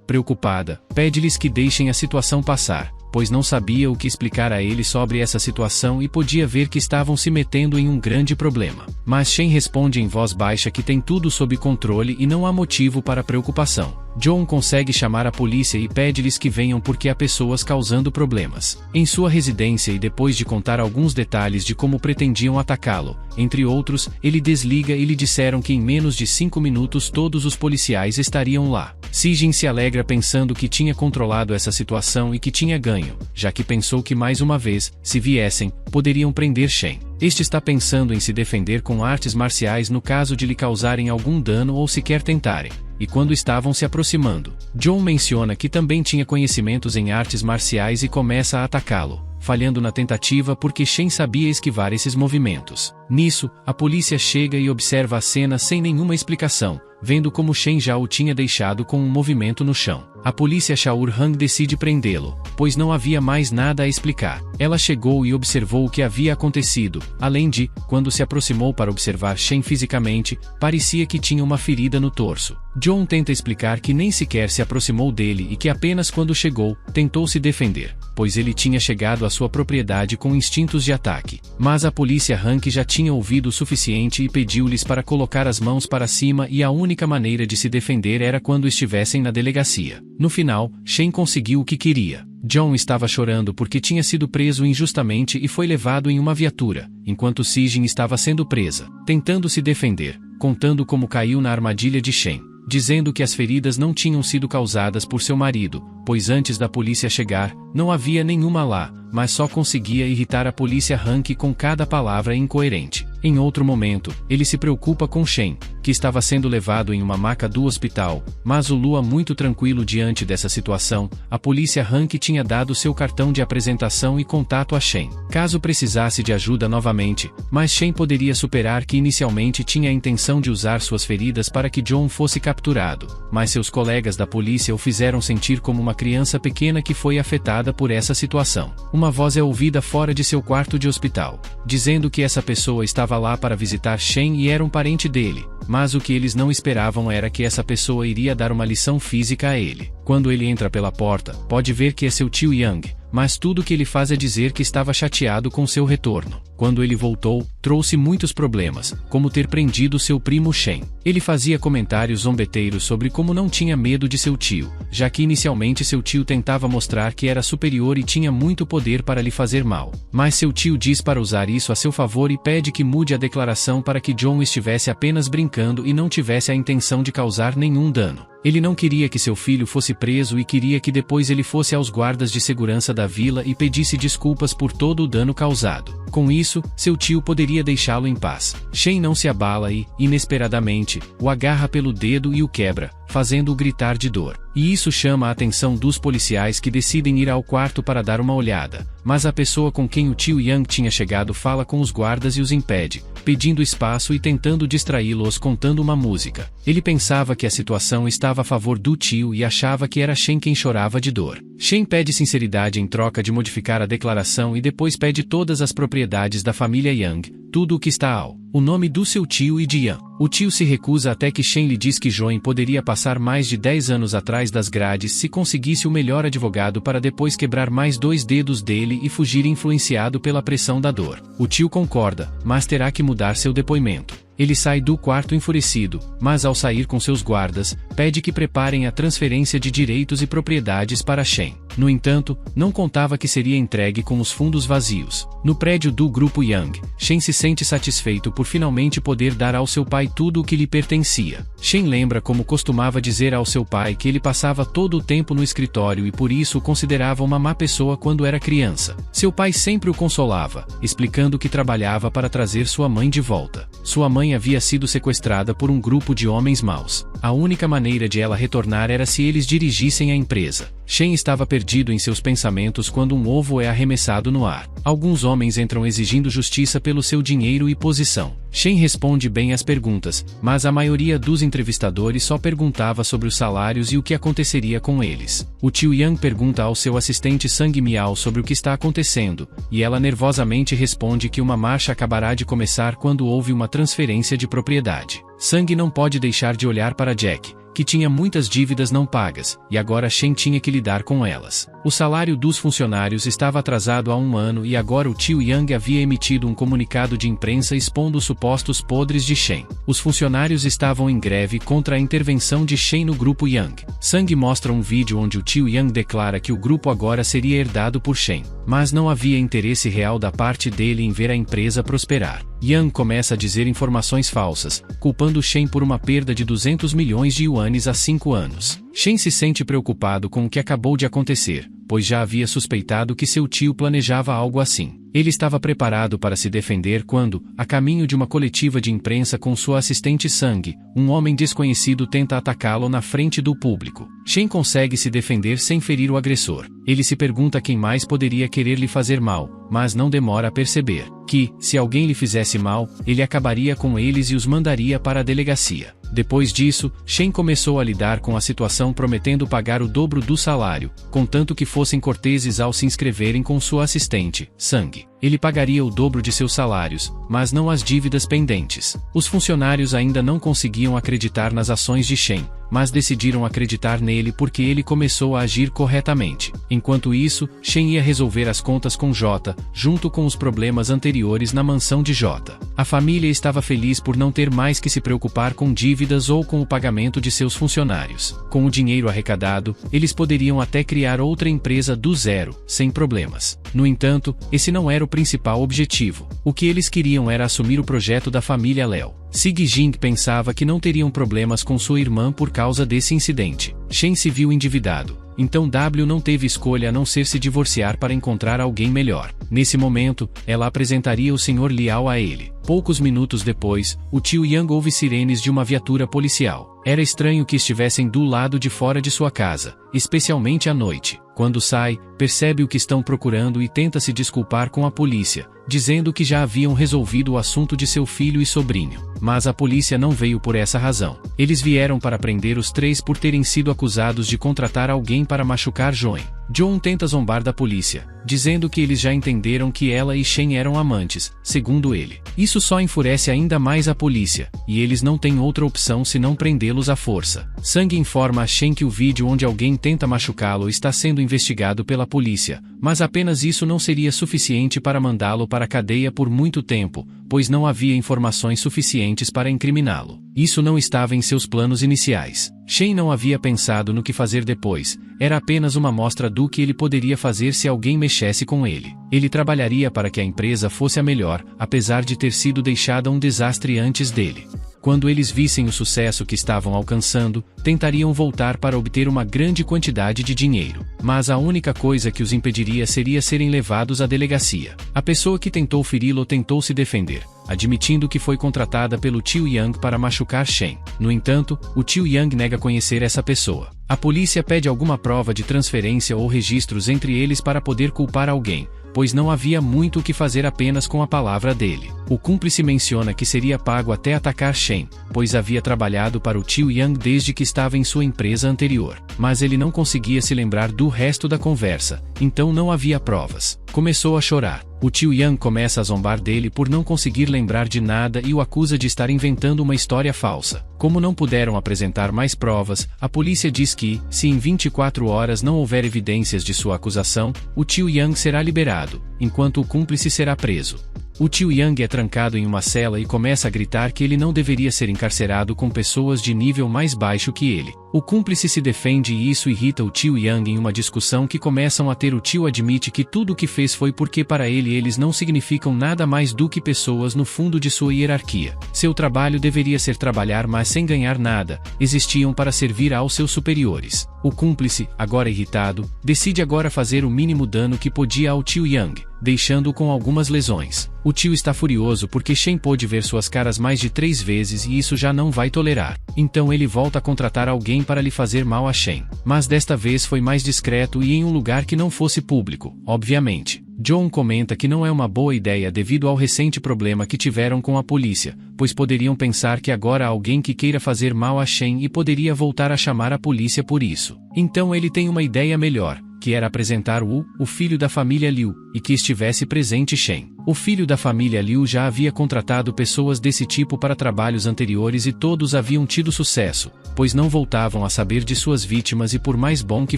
Preocupada, pede-lhes que deixem a situação passar, pois não sabia o que explicar a ele sobre essa situação e podia ver que estavam se metendo em um grande problema. Mas Shen responde em voz baixa que tem tudo sob controle e não há motivo para preocupação. John consegue chamar a polícia e pede-lhes que venham porque há pessoas causando problemas em sua residência e depois de contar alguns detalhes de como pretendiam atacá-lo, entre outros, ele desliga e lhe disseram que em menos de 5 minutos todos os policiais estariam lá. Si-jin se alegra pensando que tinha controlado essa situação e que tinha ganho, já que pensou que mais uma vez, se viessem, poderiam prender Shen. Este está pensando em se defender com artes marciais no caso de lhe causarem algum dano ou sequer tentarem. E quando estavam se aproximando, John menciona que também tinha conhecimentos em artes marciais e começa a atacá-lo, falhando na tentativa porque Shen sabia esquivar esses movimentos. Nisso, a polícia chega e observa a cena sem nenhuma explicação, vendo como Shen já o tinha deixado com um movimento no chão. A polícia Shaur Hang decide prendê-lo, pois não havia mais nada a explicar. Ela chegou e observou o que havia acontecido, além de, quando se aproximou para observar Shen fisicamente, parecia que tinha uma ferida no torso. John tenta explicar que nem sequer se aproximou dele e que apenas quando chegou, tentou se defender, pois ele tinha chegado à sua propriedade com instintos de ataque. Mas a polícia Hank já tinha ouvido o suficiente e pediu-lhes para colocar as mãos para cima e a única maneira de se defender era quando estivessem na delegacia. No final, Shen conseguiu o que queria. John estava chorando porque tinha sido preso injustamente e foi levado em uma viatura, enquanto Si-jin estava sendo presa, tentando se defender, contando como caiu na armadilha de Shen, dizendo que as feridas não tinham sido causadas por seu marido, pois antes da polícia chegar, não havia nenhuma lá, mas só conseguia irritar a polícia Hank com cada palavra incoerente. Em outro momento, ele se preocupa com Shen, que estava sendo levado em uma maca do hospital, mas o Lua muito tranquilo diante dessa situação, a polícia Hank tinha dado seu cartão de apresentação e contato a Shen, caso precisasse de ajuda novamente, mas Shen poderia superar que inicialmente tinha a intenção de usar suas feridas para que John fosse capturado, mas seus colegas da polícia o fizeram sentir como uma criança pequena que foi afetada por essa situação. Uma voz é ouvida fora de seu quarto de hospital, dizendo que essa pessoa estava lá para visitar Shen e era um parente dele, mas o que eles não esperavam era que essa pessoa iria dar uma lição física a ele. Quando ele entra pela porta, pode ver que é seu tio Yang, mas tudo que ele faz é dizer que estava chateado com seu retorno. Quando ele voltou, trouxe muitos problemas, como ter prendido seu primo Shen. Ele fazia comentários zombeteiros sobre como não tinha medo de seu tio, já que inicialmente seu tio tentava mostrar que era superior e tinha muito poder para lhe fazer mal. Mas seu tio diz para usar isso a seu favor e pede que mude a declaração para que John estivesse apenas brincando e não tivesse a intenção de causar nenhum dano. Ele não queria que seu filho fosse preso e queria que depois ele fosse aos guardas de segurança da vila e pedisse desculpas por todo o dano causado. Com isso, seu tio poderia deixá-lo em paz. Shen não se abala e, inesperadamente, o agarra pelo dedo e o quebra, fazendo-o gritar de dor. E isso chama a atenção dos policiais que decidem ir ao quarto para dar uma olhada, mas a pessoa com quem o tio Yang tinha chegado fala com os guardas e os impede, pedindo espaço e tentando distraí-los contando uma música. Ele pensava que a situação estava a favor do tio e achava que era Shen quem chorava de dor. Shen pede sinceridade em troca de modificar a declaração e depois pede todas as propriedades da família Yang, tudo o que está ao o nome do seu tio e de Yan. O tio se recusa até que Shen lhe diz que Joen poderia passar mais de 10 anos atrás das grades se conseguisse o melhor advogado para depois quebrar mais 2 dedos dele e fugir influenciado pela pressão da dor. O tio concorda, mas terá que mudar seu depoimento. Ele sai do quarto enfurecido, mas ao sair com seus guardas, pede que preparem a transferência de direitos e propriedades para Shen. No entanto, não contava que seria entregue com os fundos vazios. No prédio do Grupo Yang, Shen se sente satisfeito por finalmente poder dar ao seu pai tudo o que lhe pertencia. Shen lembra como costumava dizer ao seu pai que ele passava todo o tempo no escritório e por isso o considerava uma má pessoa quando era criança. Seu pai sempre o consolava, explicando que trabalhava para trazer sua mãe de volta. Sua mãe havia sido sequestrada por um grupo de homens maus. A única maneira de ela retornar era se eles dirigissem a empresa. Shen estava perdido em seus pensamentos quando um ovo é arremessado no ar. Alguns homens entram exigindo justiça pelo seu dinheiro e posição. Shen responde bem às perguntas, mas a maioria dos entrevistadores só perguntava sobre os salários e o que aconteceria com eles. O tio Yang pergunta ao seu assistente Sang Miao sobre o que está acontecendo, e ela nervosamente responde que uma marcha acabará de começar quando houve uma transferência de propriedade. Sang não pode deixar de olhar para Jack, que tinha muitas dívidas não pagas, e agora Shen tinha que lidar com elas. O salário dos funcionários estava atrasado há 1 ano e agora o tio Yang havia emitido um comunicado de imprensa expondo os supostos podres de Shen. Os funcionários estavam em greve contra a intervenção de Shen no Grupo Yang. Sang mostra um vídeo onde o tio Yang declara que o grupo agora seria herdado por Shen, mas não havia interesse real da parte dele em ver a empresa prosperar. Yang começa a dizer informações falsas, culpando Shen por uma perda de 200 milhões de yuanes há 5 anos. Shen se sente preocupado com o que acabou de acontecer, pois já havia suspeitado que seu tio planejava algo assim. Ele estava preparado para se defender quando, a caminho de uma coletiva de imprensa com sua assistente Sang, um homem desconhecido tenta atacá-lo na frente do público. Shen consegue se defender sem ferir o agressor. Ele se pergunta quem mais poderia querer lhe fazer mal, mas não demora a perceber que, se alguém lhe fizesse mal, ele acabaria com eles e os mandaria para a delegacia. Depois disso, Shen começou a lidar com a situação prometendo pagar o dobro do salário, contanto que fossem corteses ao se inscreverem com sua assistente, Sang. Ele pagaria o dobro de seus salários, mas não as dívidas pendentes. Os funcionários ainda não conseguiam acreditar nas ações de Shen, mas decidiram acreditar nele porque ele começou a agir corretamente. Enquanto isso, Shen ia resolver as contas com Jota, junto com os problemas anteriores na mansão de Jota. A família estava feliz por não ter mais que se preocupar com dívidas ou com o pagamento de seus funcionários. Com o dinheiro arrecadado, eles poderiam até criar outra empresa do zero, sem problemas. No entanto, esse não era o principal objetivo. O que eles queriam era assumir o projeto da família Léo. Sig Jing pensava que não teriam problemas com sua irmã por causa desse incidente. Shen se viu endividado, então W não teve escolha a não ser se divorciar para encontrar alguém melhor. Nesse momento, ela apresentaria o Sr. Liao a ele. Poucos minutos depois, o tio Yang ouve sirenes de uma viatura policial. Era estranho que estivessem do lado de fora de sua casa, especialmente à noite. Quando sai, percebe o que estão procurando e tenta se desculpar com a polícia, dizendo que já haviam resolvido o assunto de seu filho e sobrinho. Mas a polícia não veio por essa razão. Eles vieram para prender os 3 por terem sido acusados de contratar alguém para machucar Joan. John tenta zombar da polícia, dizendo que eles já entenderam que ela e Shen eram amantes, segundo ele. Isso só enfurece ainda mais a polícia, e eles não têm outra opção senão prendê-los à força. Sang informa a Shen que o vídeo onde alguém tenta machucá-lo está sendo investigado pela polícia, mas apenas isso não seria suficiente para mandá-lo para a cadeia por muito tempo, pois não havia informações suficientes para incriminá-lo. Isso não estava em seus planos iniciais. Shen não havia pensado no que fazer depois, era apenas uma amostra do que ele poderia fazer se alguém mexesse com ele. Ele trabalharia para que a empresa fosse a melhor, apesar de ter sido deixada um desastre antes dele. Quando eles vissem o sucesso que estavam alcançando, tentariam voltar para obter uma grande quantidade de dinheiro. Mas a única coisa que os impediria seria serem levados à delegacia. A pessoa que tentou feri-lo tentou se defender, admitindo que foi contratada pelo tio Yang para machucar Shen. No entanto, o tio Yang nega conhecer essa pessoa. A polícia pede alguma prova de transferência ou registros entre eles para poder culpar alguém, pois não havia muito o que fazer apenas com a palavra dele. O cúmplice menciona que seria pago até atacar Shen, pois havia trabalhado para o tio Yang desde que estava em sua empresa anterior. Mas ele não conseguia se lembrar do resto da conversa, então não havia provas. Começou a chorar. O tio Yang começa a zombar dele por não conseguir lembrar de nada e o acusa de estar inventando uma história falsa. Como não puderam apresentar mais provas, a polícia diz que, se em 24 horas não houver evidências de sua acusação, o tio Yang será liberado, enquanto o cúmplice será preso. O tio Yang é trancado em uma cela e começa a gritar que ele não deveria ser encarcerado com pessoas de nível mais baixo que ele. O cúmplice se defende e isso irrita o tio Yang em uma discussão que começam a ter. O tio admite que tudo o que fez foi porque para ele eles não significam nada mais do que pessoas no fundo de sua hierarquia. Seu trabalho deveria ser trabalhar, mas sem ganhar nada, existiam para servir aos seus superiores. O cúmplice, agora irritado, decide agora fazer o mínimo dano que podia ao tio Yang, deixando-o com algumas lesões. O tio está furioso porque Shen pôde ver suas caras mais de 3 vezes e isso já não vai tolerar. Então ele volta a contratar alguém para lhe fazer mal a Shen. Mas desta vez foi mais discreto e em um lugar que não fosse público, obviamente. John comenta que não é uma boa ideia devido ao recente problema que tiveram com a polícia, pois poderiam pensar que agora há alguém que queira fazer mal a Shen e poderia voltar a chamar a polícia por isso. Então ele tem uma ideia melhor, que era apresentar Wu, o filho da família Liu, e que estivesse presente Shen. O filho da família Liu já havia contratado pessoas desse tipo para trabalhos anteriores e todos haviam tido sucesso, pois não voltavam a saber de suas vítimas e por mais bom que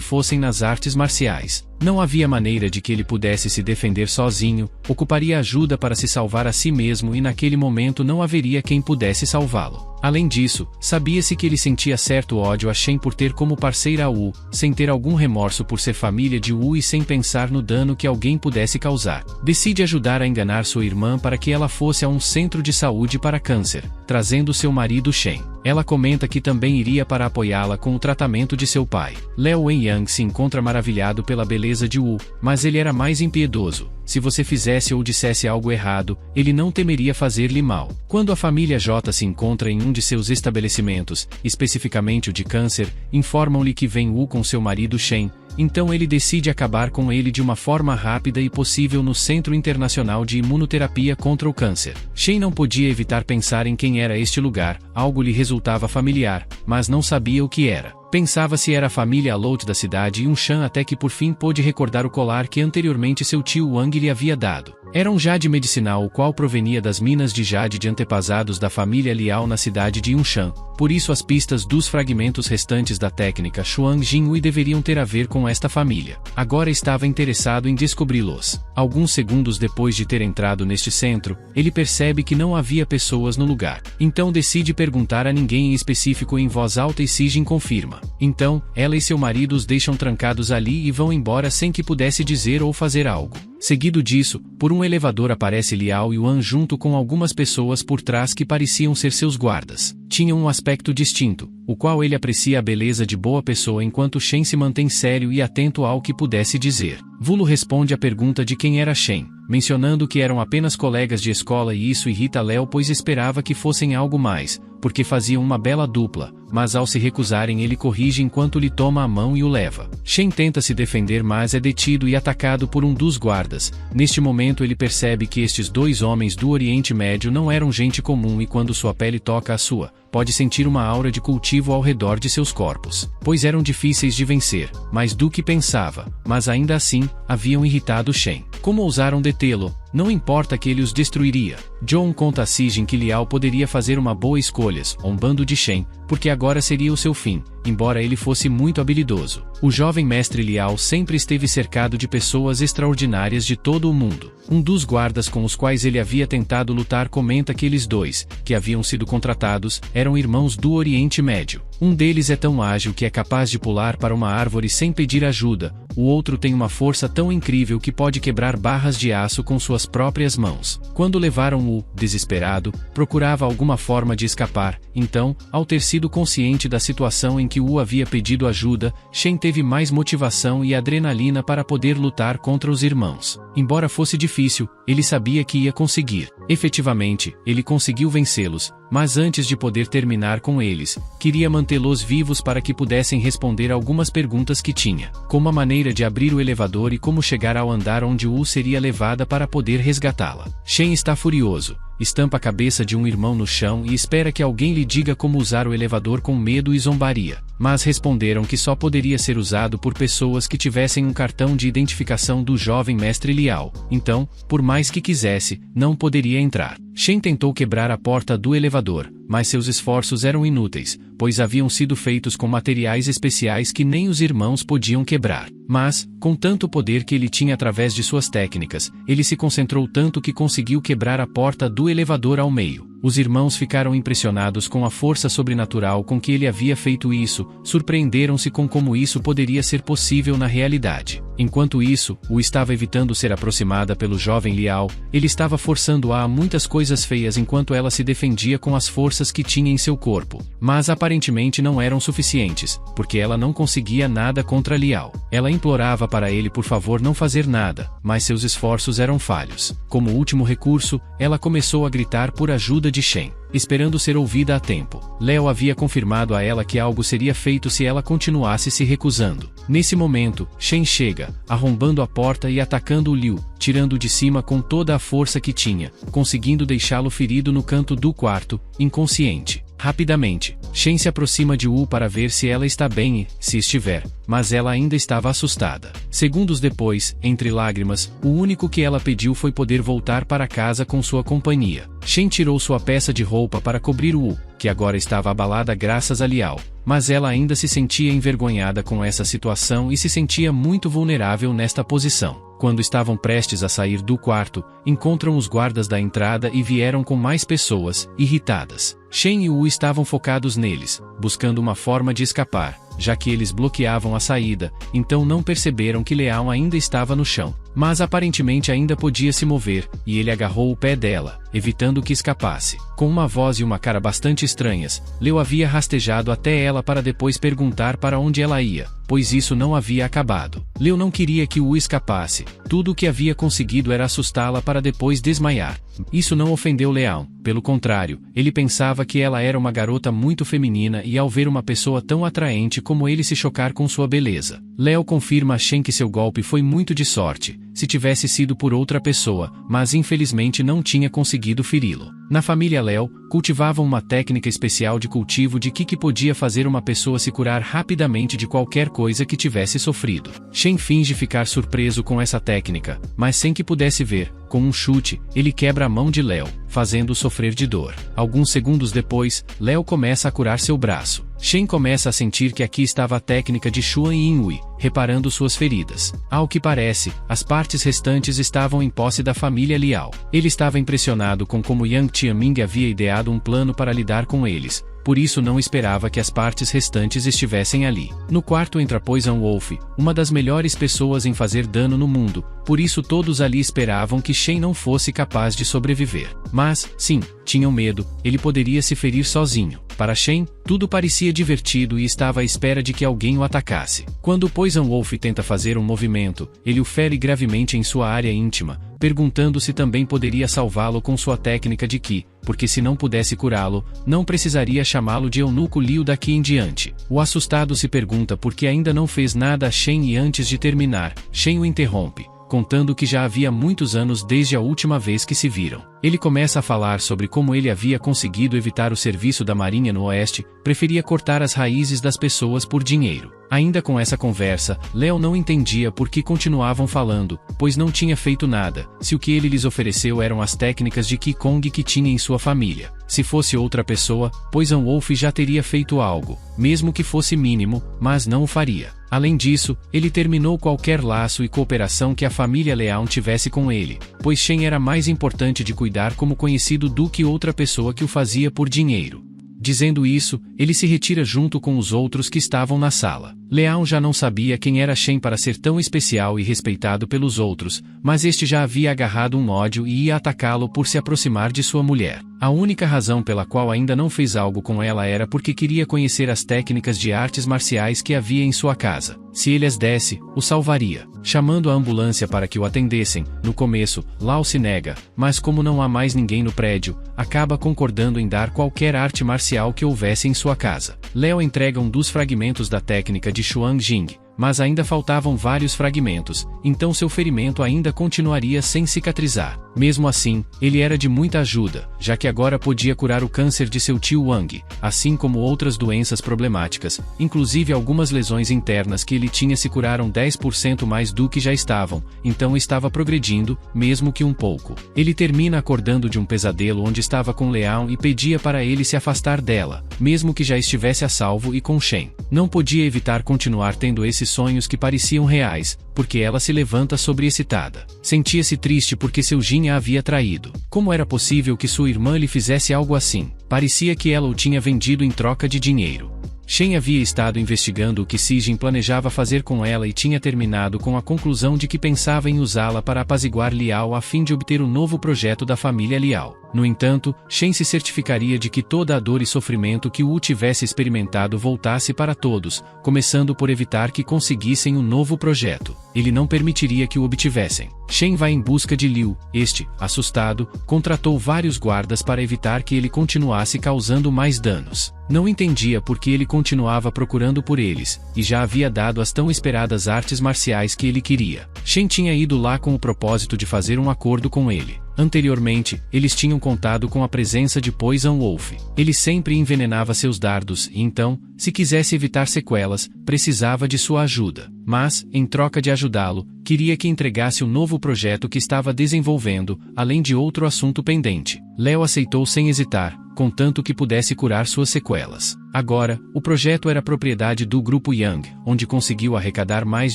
fossem nas artes marciais, não havia maneira de que ele pudesse se defender sozinho, ocuparia ajuda para se salvar a si mesmo e naquele momento não haveria quem pudesse salvá-lo. Além disso, sabia-se que ele sentia certo ódio a Shen por ter como parceira a Wu, sem ter algum remorso por ser família de Wu e sem pensar no dano que alguém pudesse causar. Decide ajudar a enganar sua irmã para que ela fosse a um centro de saúde para câncer, trazendo seu marido Shen. Ela comenta que também iria para apoiá-la com o tratamento de seu pai. Liao Wenyang se encontra maravilhado pela beleza de Wu, mas ele era mais impiedoso. Se você fizesse ou dissesse algo errado, ele não temeria fazer-lhe mal. Quando a família J se encontra em um de seus estabelecimentos, especificamente o de câncer, informam-lhe que vem Wu com seu marido Shen, então ele decide acabar com ele de uma forma rápida e possível no Centro Internacional de Imunoterapia contra o Câncer. Shen não podia evitar pensar em quem era este lugar, algo lhe resultava familiar, mas não sabia o que era. Pensava se era a família Lot da cidade Yunshan até que por fim pôde recordar o colar que anteriormente seu tio Wang lhe havia dado. Era um jade medicinal o qual provenia das minas de jade de antepassados da família Liao na cidade de Yunshan, por isso as pistas dos fragmentos restantes da técnica Xuang Jinhui deveriam ter a ver com esta família. Agora estava interessado em descobri-los. Alguns segundos depois de ter entrado neste centro, ele percebe que não havia pessoas no lugar. Então decide perguntar a ninguém em específico em voz alta e Sijin confirma. Então, ela e seu marido os deixam trancados ali e vão embora sem que pudesse dizer ou fazer algo. Seguido disso, por um elevador aparece Liao Yuan junto com algumas pessoas por trás que pareciam ser seus guardas. Tinham um aspecto distinto, o qual ele aprecia a beleza de boa pessoa enquanto Shen se mantém sério e atento ao que pudesse dizer. Vulo responde à pergunta de quem era Shen, mencionando que eram apenas colegas de escola e isso irrita Léo pois esperava que fossem algo mais, porque faziam uma bela dupla, mas ao se recusarem ele corrige enquanto lhe toma a mão e o leva. Shen tenta se defender mas é detido e atacado por um dos guardas. Neste momento ele percebe que estes dois homens do Oriente Médio não eram gente comum e quando sua pele toca a sua, pode sentir uma aura de cultivo ao redor de seus corpos, pois eram difíceis de vencer, mais do que pensava, mas ainda assim, haviam irritado Shen. Como ousaram detê-lo? Não importa que ele os destruiria. John conta a Sijin que Liao poderia fazer uma boa escolha, zombando de Shen, porque agora seria o seu fim, embora ele fosse muito habilidoso. O jovem mestre Liao sempre esteve cercado de pessoas extraordinárias de todo o mundo. Um dos guardas com os quais ele havia tentado lutar comenta que eles dois, que haviam sido contratados, eram irmãos do Oriente Médio. Um deles é tão ágil que é capaz de pular para uma árvore sem pedir ajuda, o outro tem uma força tão incrível que pode quebrar barras de aço com suas próprias mãos. Quando levaram o, desesperado, procurava alguma forma de escapar, então, ao ter sido consciente da situação em que Wu havia pedido ajuda, Shen teve mais motivação e adrenalina para poder lutar contra os irmãos. Embora fosse difícil, ele sabia que ia conseguir. Efetivamente, ele conseguiu vencê-los, mas antes de poder terminar com eles, queria mantê-los vivos para que pudessem responder algumas perguntas que tinha, como a maneira de abrir o elevador e como chegar ao andar onde Wu seria levada para poder resgatá-la. Shen está furioso, estampa a cabeça de um irmão no chão e espera que alguém lhe diga como usar o elevador com medo e zombaria, mas responderam que só poderia ser usado por pessoas que tivessem um cartão de identificação do jovem mestre Liao, então, por mais que quisesse, não poderia entrar. Shen tentou quebrar a porta do elevador, mas seus esforços eram inúteis, pois haviam sido feitos com materiais especiais que nem os irmãos podiam quebrar. Mas, com tanto poder que ele tinha através de suas técnicas, ele se concentrou tanto que conseguiu quebrar a porta do elevador ao meio. Os irmãos ficaram impressionados com a força sobrenatural com que ele havia feito isso, surpreenderam-se com como isso poderia ser possível na realidade. Enquanto isso, Wu estava evitando ser aproximada pelo jovem Liao, ele estava forçando-a a muitas coisas feias enquanto ela se defendia com as forças que tinha em seu corpo. Mas aparentemente não eram suficientes, porque ela não conseguia nada contra Liao. Ela implorava para ele por favor não fazer nada, mas seus esforços eram falhos. Como último recurso, ela começou a gritar por ajuda de Shen. Esperando ser ouvida a tempo, Léo havia confirmado a ela que algo seria feito se ela continuasse se recusando. Nesse momento, Shen chega, arrombando a porta e atacando o Liu, tirando de cima com toda a força que tinha, conseguindo deixá-lo ferido no canto do quarto, inconsciente. Rapidamente, Shen se aproxima de Wu para ver se ela está bem e, se estiver, mas ela ainda estava assustada. Segundos depois, entre lágrimas, o único que ela pediu foi poder voltar para casa com sua companhia. Shen tirou sua peça de roupa para cobrir Wu, que agora estava abalada graças a Liao, mas ela ainda se sentia envergonhada com essa situação e se sentia muito vulnerável nesta posição. Quando estavam prestes a sair do quarto, encontram os guardas da entrada e vieram com mais pessoas, irritadas. Shen e Wu estavam focados neles, buscando uma forma de escapar, já que eles bloqueavam a saída, então não perceberam que Leão ainda estava no chão. Mas aparentemente ainda podia se mover, e ele agarrou o pé dela, evitando que escapasse. Com uma voz e uma cara bastante estranhas, Leo havia rastejado até ela para depois perguntar para onde ela ia, pois isso não havia acabado. Leo não queria que Wu escapasse, tudo o que havia conseguido era assustá-la para depois desmaiar. Isso não ofendeu Leão, pelo contrário, ele pensava que ela era uma garota muito feminina e ao ver uma pessoa tão atraente como ele se chocar com sua beleza. Leo confirma a Shen que seu golpe foi muito de sorte, se tivesse sido por outra pessoa, mas infelizmente não tinha conseguido feri-lo. Na família Leo, cultivavam uma técnica especial de cultivo de Qi que podia fazer uma pessoa se curar rapidamente de qualquer coisa que tivesse sofrido. Shen finge ficar surpreso com essa técnica, mas sem que pudesse ver, com um chute, ele quebra a mão de Leo, fazendo-o sofrer de dor. Alguns segundos depois, Leo começa a curar seu braço. Shen começa a sentir que aqui estava a técnica de Xuan Yinhui, reparando suas feridas. Ao que parece, as partes restantes estavam em posse da família Liao. Ele estava impressionado com como Yang Tianming havia ideado um plano para lidar com eles, por isso não esperava que as partes restantes estivessem ali. No quarto entra Poison Wolf, uma das melhores pessoas em fazer dano no mundo, por isso todos ali esperavam que Shen não fosse capaz de sobreviver. Mas, sim, tinham medo, ele poderia se ferir sozinho. Para Shen, tudo parecia divertido e estava à espera de que alguém o atacasse. Quando o Poison Wolf tenta fazer um movimento, ele o fere gravemente em sua área íntima, perguntando se também poderia salvá-lo com sua técnica de Qi, porque se não pudesse curá-lo, não precisaria chamá-lo de eunuco Liu daqui em diante. O assustado se pergunta por que ainda não fez nada a Shen e antes de terminar, Shen o interrompe, contando que já havia muitos anos desde a última vez que se viram. Ele começa a falar sobre como ele havia conseguido evitar o serviço da marinha no oeste, preferia cortar as raízes das pessoas por dinheiro. Ainda com essa conversa, Leo não entendia por que continuavam falando, pois não tinha feito nada, se o que ele lhes ofereceu eram as técnicas de Qi Gong que tinha em sua família. Se fosse outra pessoa, Poison Wolf já teria feito algo, mesmo que fosse mínimo, mas não o faria. Além disso, ele terminou qualquer laço e cooperação que a família Leão tivesse com ele, pois Shen era mais importante de cuidar como conhecido do que outra pessoa que o fazia por dinheiro. Dizendo isso, ele se retira junto com os outros que estavam na sala. Leão já não sabia quem era Shen para ser tão especial e respeitado pelos outros, mas este já havia agarrado um ódio e ia atacá-lo por se aproximar de sua mulher. A única razão pela qual ainda não fez algo com ela era porque queria conhecer as técnicas de artes marciais que havia em sua casa. Se ele as desse, o salvaria. Chamando a ambulância para que o atendessem, no começo, Lao se nega, mas como não há mais ninguém no prédio, acaba concordando em dar qualquer arte marcial que houvesse em sua casa. Leo entrega um dos fragmentos da técnica de Xuan Jing, mas ainda faltavam vários fragmentos, então seu ferimento ainda continuaria sem cicatrizar. Mesmo assim, ele era de muita ajuda, já que agora podia curar o câncer de seu tio Wang, assim como outras doenças problemáticas, inclusive algumas lesões internas que ele tinha se curaram 10% mais do que já estavam, então estava progredindo, mesmo que um pouco. Ele termina acordando de um pesadelo onde estava com Leão e pedia para ele se afastar dela, mesmo que já estivesse a salvo e com Shen. Não podia evitar continuar tendo esses sonhos que pareciam reais, porque ela se levanta sobreexcitada. Sentia-se triste porque seu Jing Shen a havia traído. Como era possível que sua irmã lhe fizesse algo assim? Parecia que ela o tinha vendido em troca de dinheiro. Shen havia estado investigando o que Sijin planejava fazer com ela e tinha terminado com a conclusão de que pensava em usá-la para apaziguar Liao a fim de obter o novo projeto da família Liao. No entanto, Shen se certificaria de que toda a dor e sofrimento que Wu tivesse experimentado voltasse para todos, começando por evitar que conseguissem um novo projeto. Ele não permitiria que o obtivessem. Shen vai em busca de Liu. Este, assustado, contratou vários guardas para evitar que ele continuasse causando mais danos. Não entendia por que ele continuava procurando por eles, e já havia dado as tão esperadas artes marciais que ele queria. Shen tinha ido lá com o propósito de fazer um acordo com ele. Anteriormente, eles tinham contado com a presença de Poison Wolf. Ele sempre envenenava seus dardos e então, se quisesse evitar sequelas, precisava de sua ajuda. Mas, em troca de ajudá-lo, queria que entregasse o novo projeto que estava desenvolvendo, além de outro assunto pendente. Léo aceitou sem hesitar, contanto que pudesse curar suas sequelas. Agora, o projeto era propriedade do Grupo Yang, onde conseguiu arrecadar mais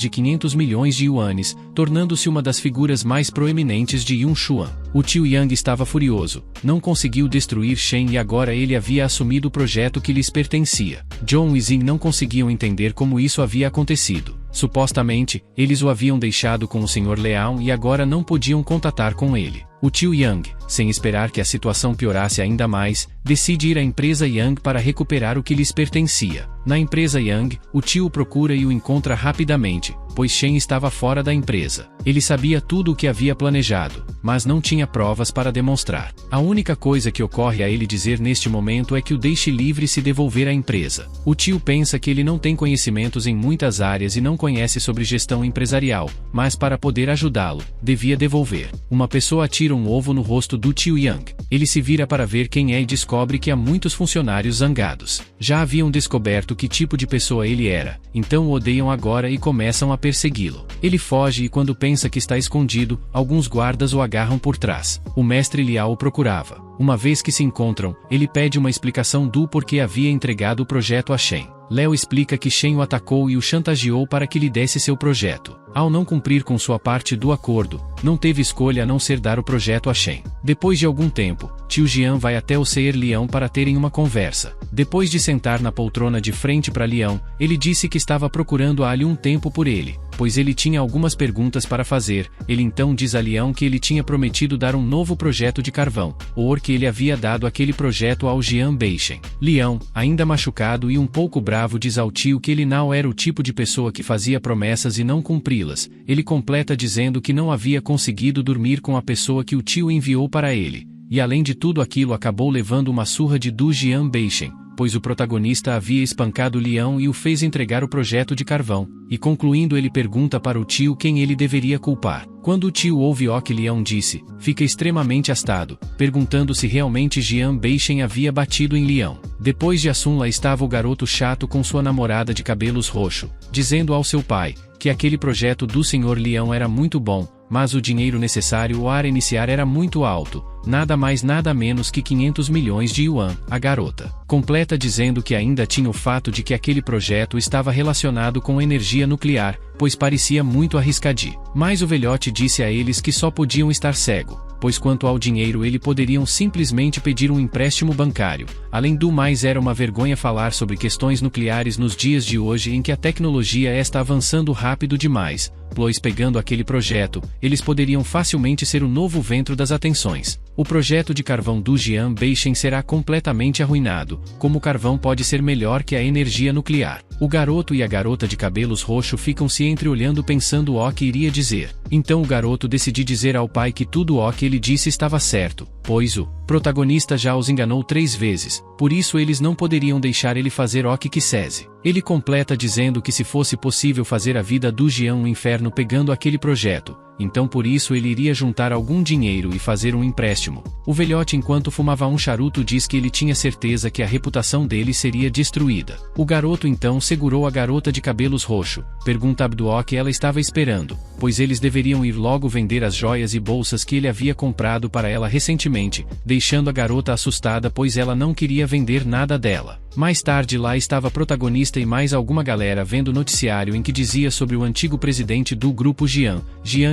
de 500 milhões de yuanes, tornando-se uma das figuras mais proeminentes de Yunshuan. O tio Yang estava furioso, não conseguiu destruir Shen e agora ele havia assumido o projeto que lhes pertencia. John e Xin não conseguiam entender como isso havia acontecido. Supostamente, eles o haviam deixado com o Sr. Leão e agora não podiam contatar com ele. O tio Yang, sem esperar que a situação piorasse ainda mais, decide ir à empresa Yang para recuperar o que lhes pertencia. Na empresa Yang, o tio o procura e o encontra rapidamente, pois Shen estava fora da empresa. Ele sabia tudo o que havia planejado, mas não tinha provas para demonstrar. A única coisa que ocorre a ele dizer neste momento é que o deixe livre se devolver à empresa. O tio pensa que ele não tem conhecimentos em muitas áreas e não conhece sobre gestão empresarial, mas para poder ajudá-lo, devia devolver. Uma pessoa atira um ovo no rosto do tio Yang. Ele se vira para ver quem é e descobre que há muitos funcionários zangados. Já haviam descoberto que tipo de pessoa ele era, então o odeiam agora e começam a persegui-lo. Ele foge e quando pensa que está escondido, alguns guardas o agarram por trás. O mestre Liao o procurava. Uma vez que se encontram, ele pede uma explicação do porquê havia entregado o projeto a Shen. Léo explica que Shen o atacou e o chantageou para que lhe desse seu projeto. Ao não cumprir com sua parte do acordo, não teve escolha a não ser dar o projeto a Shen. Depois de algum tempo, tio Jian vai até o Ser Leão para terem uma conversa. Depois de sentar na poltrona de frente para Leão, ele disse que estava procurando há ali um tempo por ele, pois ele tinha algumas perguntas para fazer. Ele então diz a Leão que ele tinha prometido dar um novo projeto de carvão, ou que ele havia dado aquele projeto ao Jian Beishen. Leão, ainda machucado e um pouco bravo, diz ao tio que ele não era o tipo de pessoa que fazia promessas e não cumpri-las. Ele completa dizendo que não havia conseguido dormir com a pessoa que o tio enviou para ele, e além de tudo aquilo acabou levando uma surra de Du Jian Beishen, pois o protagonista havia espancado Leão e o fez entregar o projeto de carvão, e concluindo ele pergunta para o tio quem ele deveria culpar. Quando o tio ouve o que Leão disse, fica extremamente astado, perguntando se realmente Jian Beishen havia batido em Leão. Depois de Asun lá estava o garoto chato com sua namorada de cabelos roxo, dizendo ao seu pai que aquele projeto do Sr. Leão era muito bom, mas o dinheiro necessário para iniciar era muito alto, nada mais nada menos que 500 milhões de yuan. A garota completa dizendo que ainda tinha o fato de que aquele projeto estava relacionado com energia nuclear, pois parecia muito arriscado. Mas o velhote disse a eles que só podiam estar cego, pois quanto ao dinheiro ele poderiam simplesmente pedir um empréstimo bancário. Além do mais, era uma vergonha falar sobre questões nucleares nos dias de hoje em que a tecnologia está avançando rápido demais, pois pegando aquele projeto, eles poderiam facilmente ser o novo ventre das atenções. O projeto de carvão do Jian Beishen será completamente arruinado. Como o carvão pode ser melhor que a energia nuclear? O garoto e a garota de cabelos roxos ficam se entreolhando pensando o que iria dizer. Então o garoto decide dizer ao pai que tudo o que ele disse estava certo, pois o protagonista já os enganou 3 vezes, por isso eles não poderiam deixar ele fazer o que quisesse. Ele completa dizendo que se fosse possível fazer a vida do Jian um inferno pegando aquele projeto, então por isso ele iria juntar algum dinheiro e fazer um empréstimo. O velhote, enquanto fumava um charuto, diz que ele tinha certeza que a reputação dele seria destruída. O garoto então segurou a garota de cabelos roxo, pergunta a Abduo que ela estava esperando, pois eles deveriam ir logo vender as joias e bolsas que ele havia comprado para ela recentemente. rapidamente, deixando a garota assustada pois ela não queria vender nada dela. Mais tarde lá estava a protagonista e mais alguma galera vendo o noticiário em que dizia sobre o antigo presidente do grupo Jian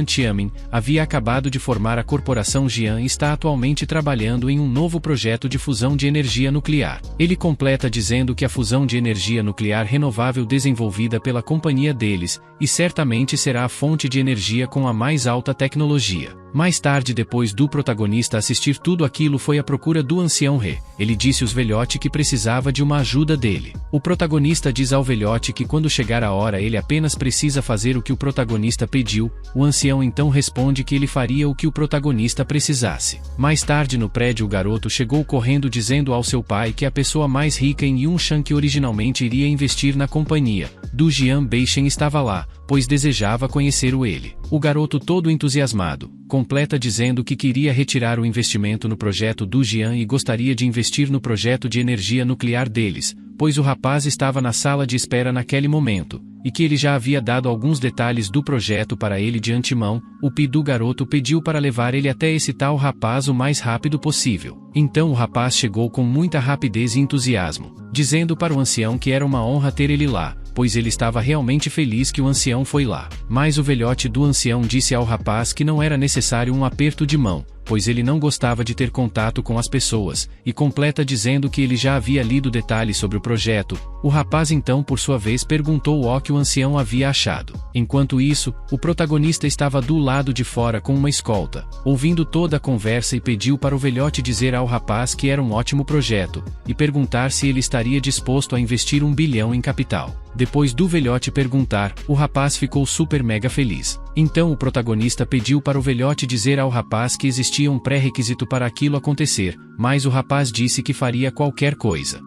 Tianmin, havia acabado de formar a corporação Jian e está atualmente trabalhando em um novo projeto de fusão de energia nuclear. Ele completa dizendo que a fusão de energia nuclear renovável desenvolvida pela companhia deles, e certamente será a fonte de energia com a mais alta tecnologia. Mais tarde, depois do protagonista assistir tudo aquilo, foi à procura do ancião He. Ele disse aos velhote que precisava de uma ajuda dele. O protagonista diz ao velhote que quando chegar a hora ele apenas precisa fazer o que o protagonista pediu. O ancião então responde que ele faria o que o protagonista precisasse. Mais tarde no prédio o garoto chegou correndo dizendo ao seu pai que a pessoa mais rica em Yunshan que originalmente iria investir na companhia do Jian Beishen estava lá, pois desejava conhecer ele. O garoto todo entusiasmado, completa dizendo que queria retirar o investimento no projeto do Jian e gostaria de investir no projeto de energia nuclear deles, pois o rapaz estava na sala de espera naquele momento, e que ele já havia dado alguns detalhes do projeto para ele de antemão. O pai do garoto pediu para levar ele até esse tal rapaz o mais rápido possível. Então o rapaz chegou com muita rapidez e entusiasmo, dizendo para o ancião que era uma honra ter ele lá, pois ele estava realmente feliz que o ancião foi lá. Mas o velhote do ancião disse ao rapaz que não era necessário um aperto de mão, pois ele não gostava de ter contato com as pessoas, e completa dizendo que ele já havia lido detalhes sobre o projeto. O rapaz então por sua vez perguntou o que o ancião havia achado. Enquanto isso, o protagonista estava do lado de fora com uma escolta, ouvindo toda a conversa, e pediu para o velhote dizer ao rapaz que era um ótimo projeto, e perguntar se ele estaria disposto a investir 1 bilhão em capital. Depois do velhote perguntar, o rapaz ficou super mega feliz. Então o protagonista pediu para o velhote dizer ao rapaz que existia um pré-requisito para aquilo acontecer, mas o rapaz disse que faria qualquer coisa.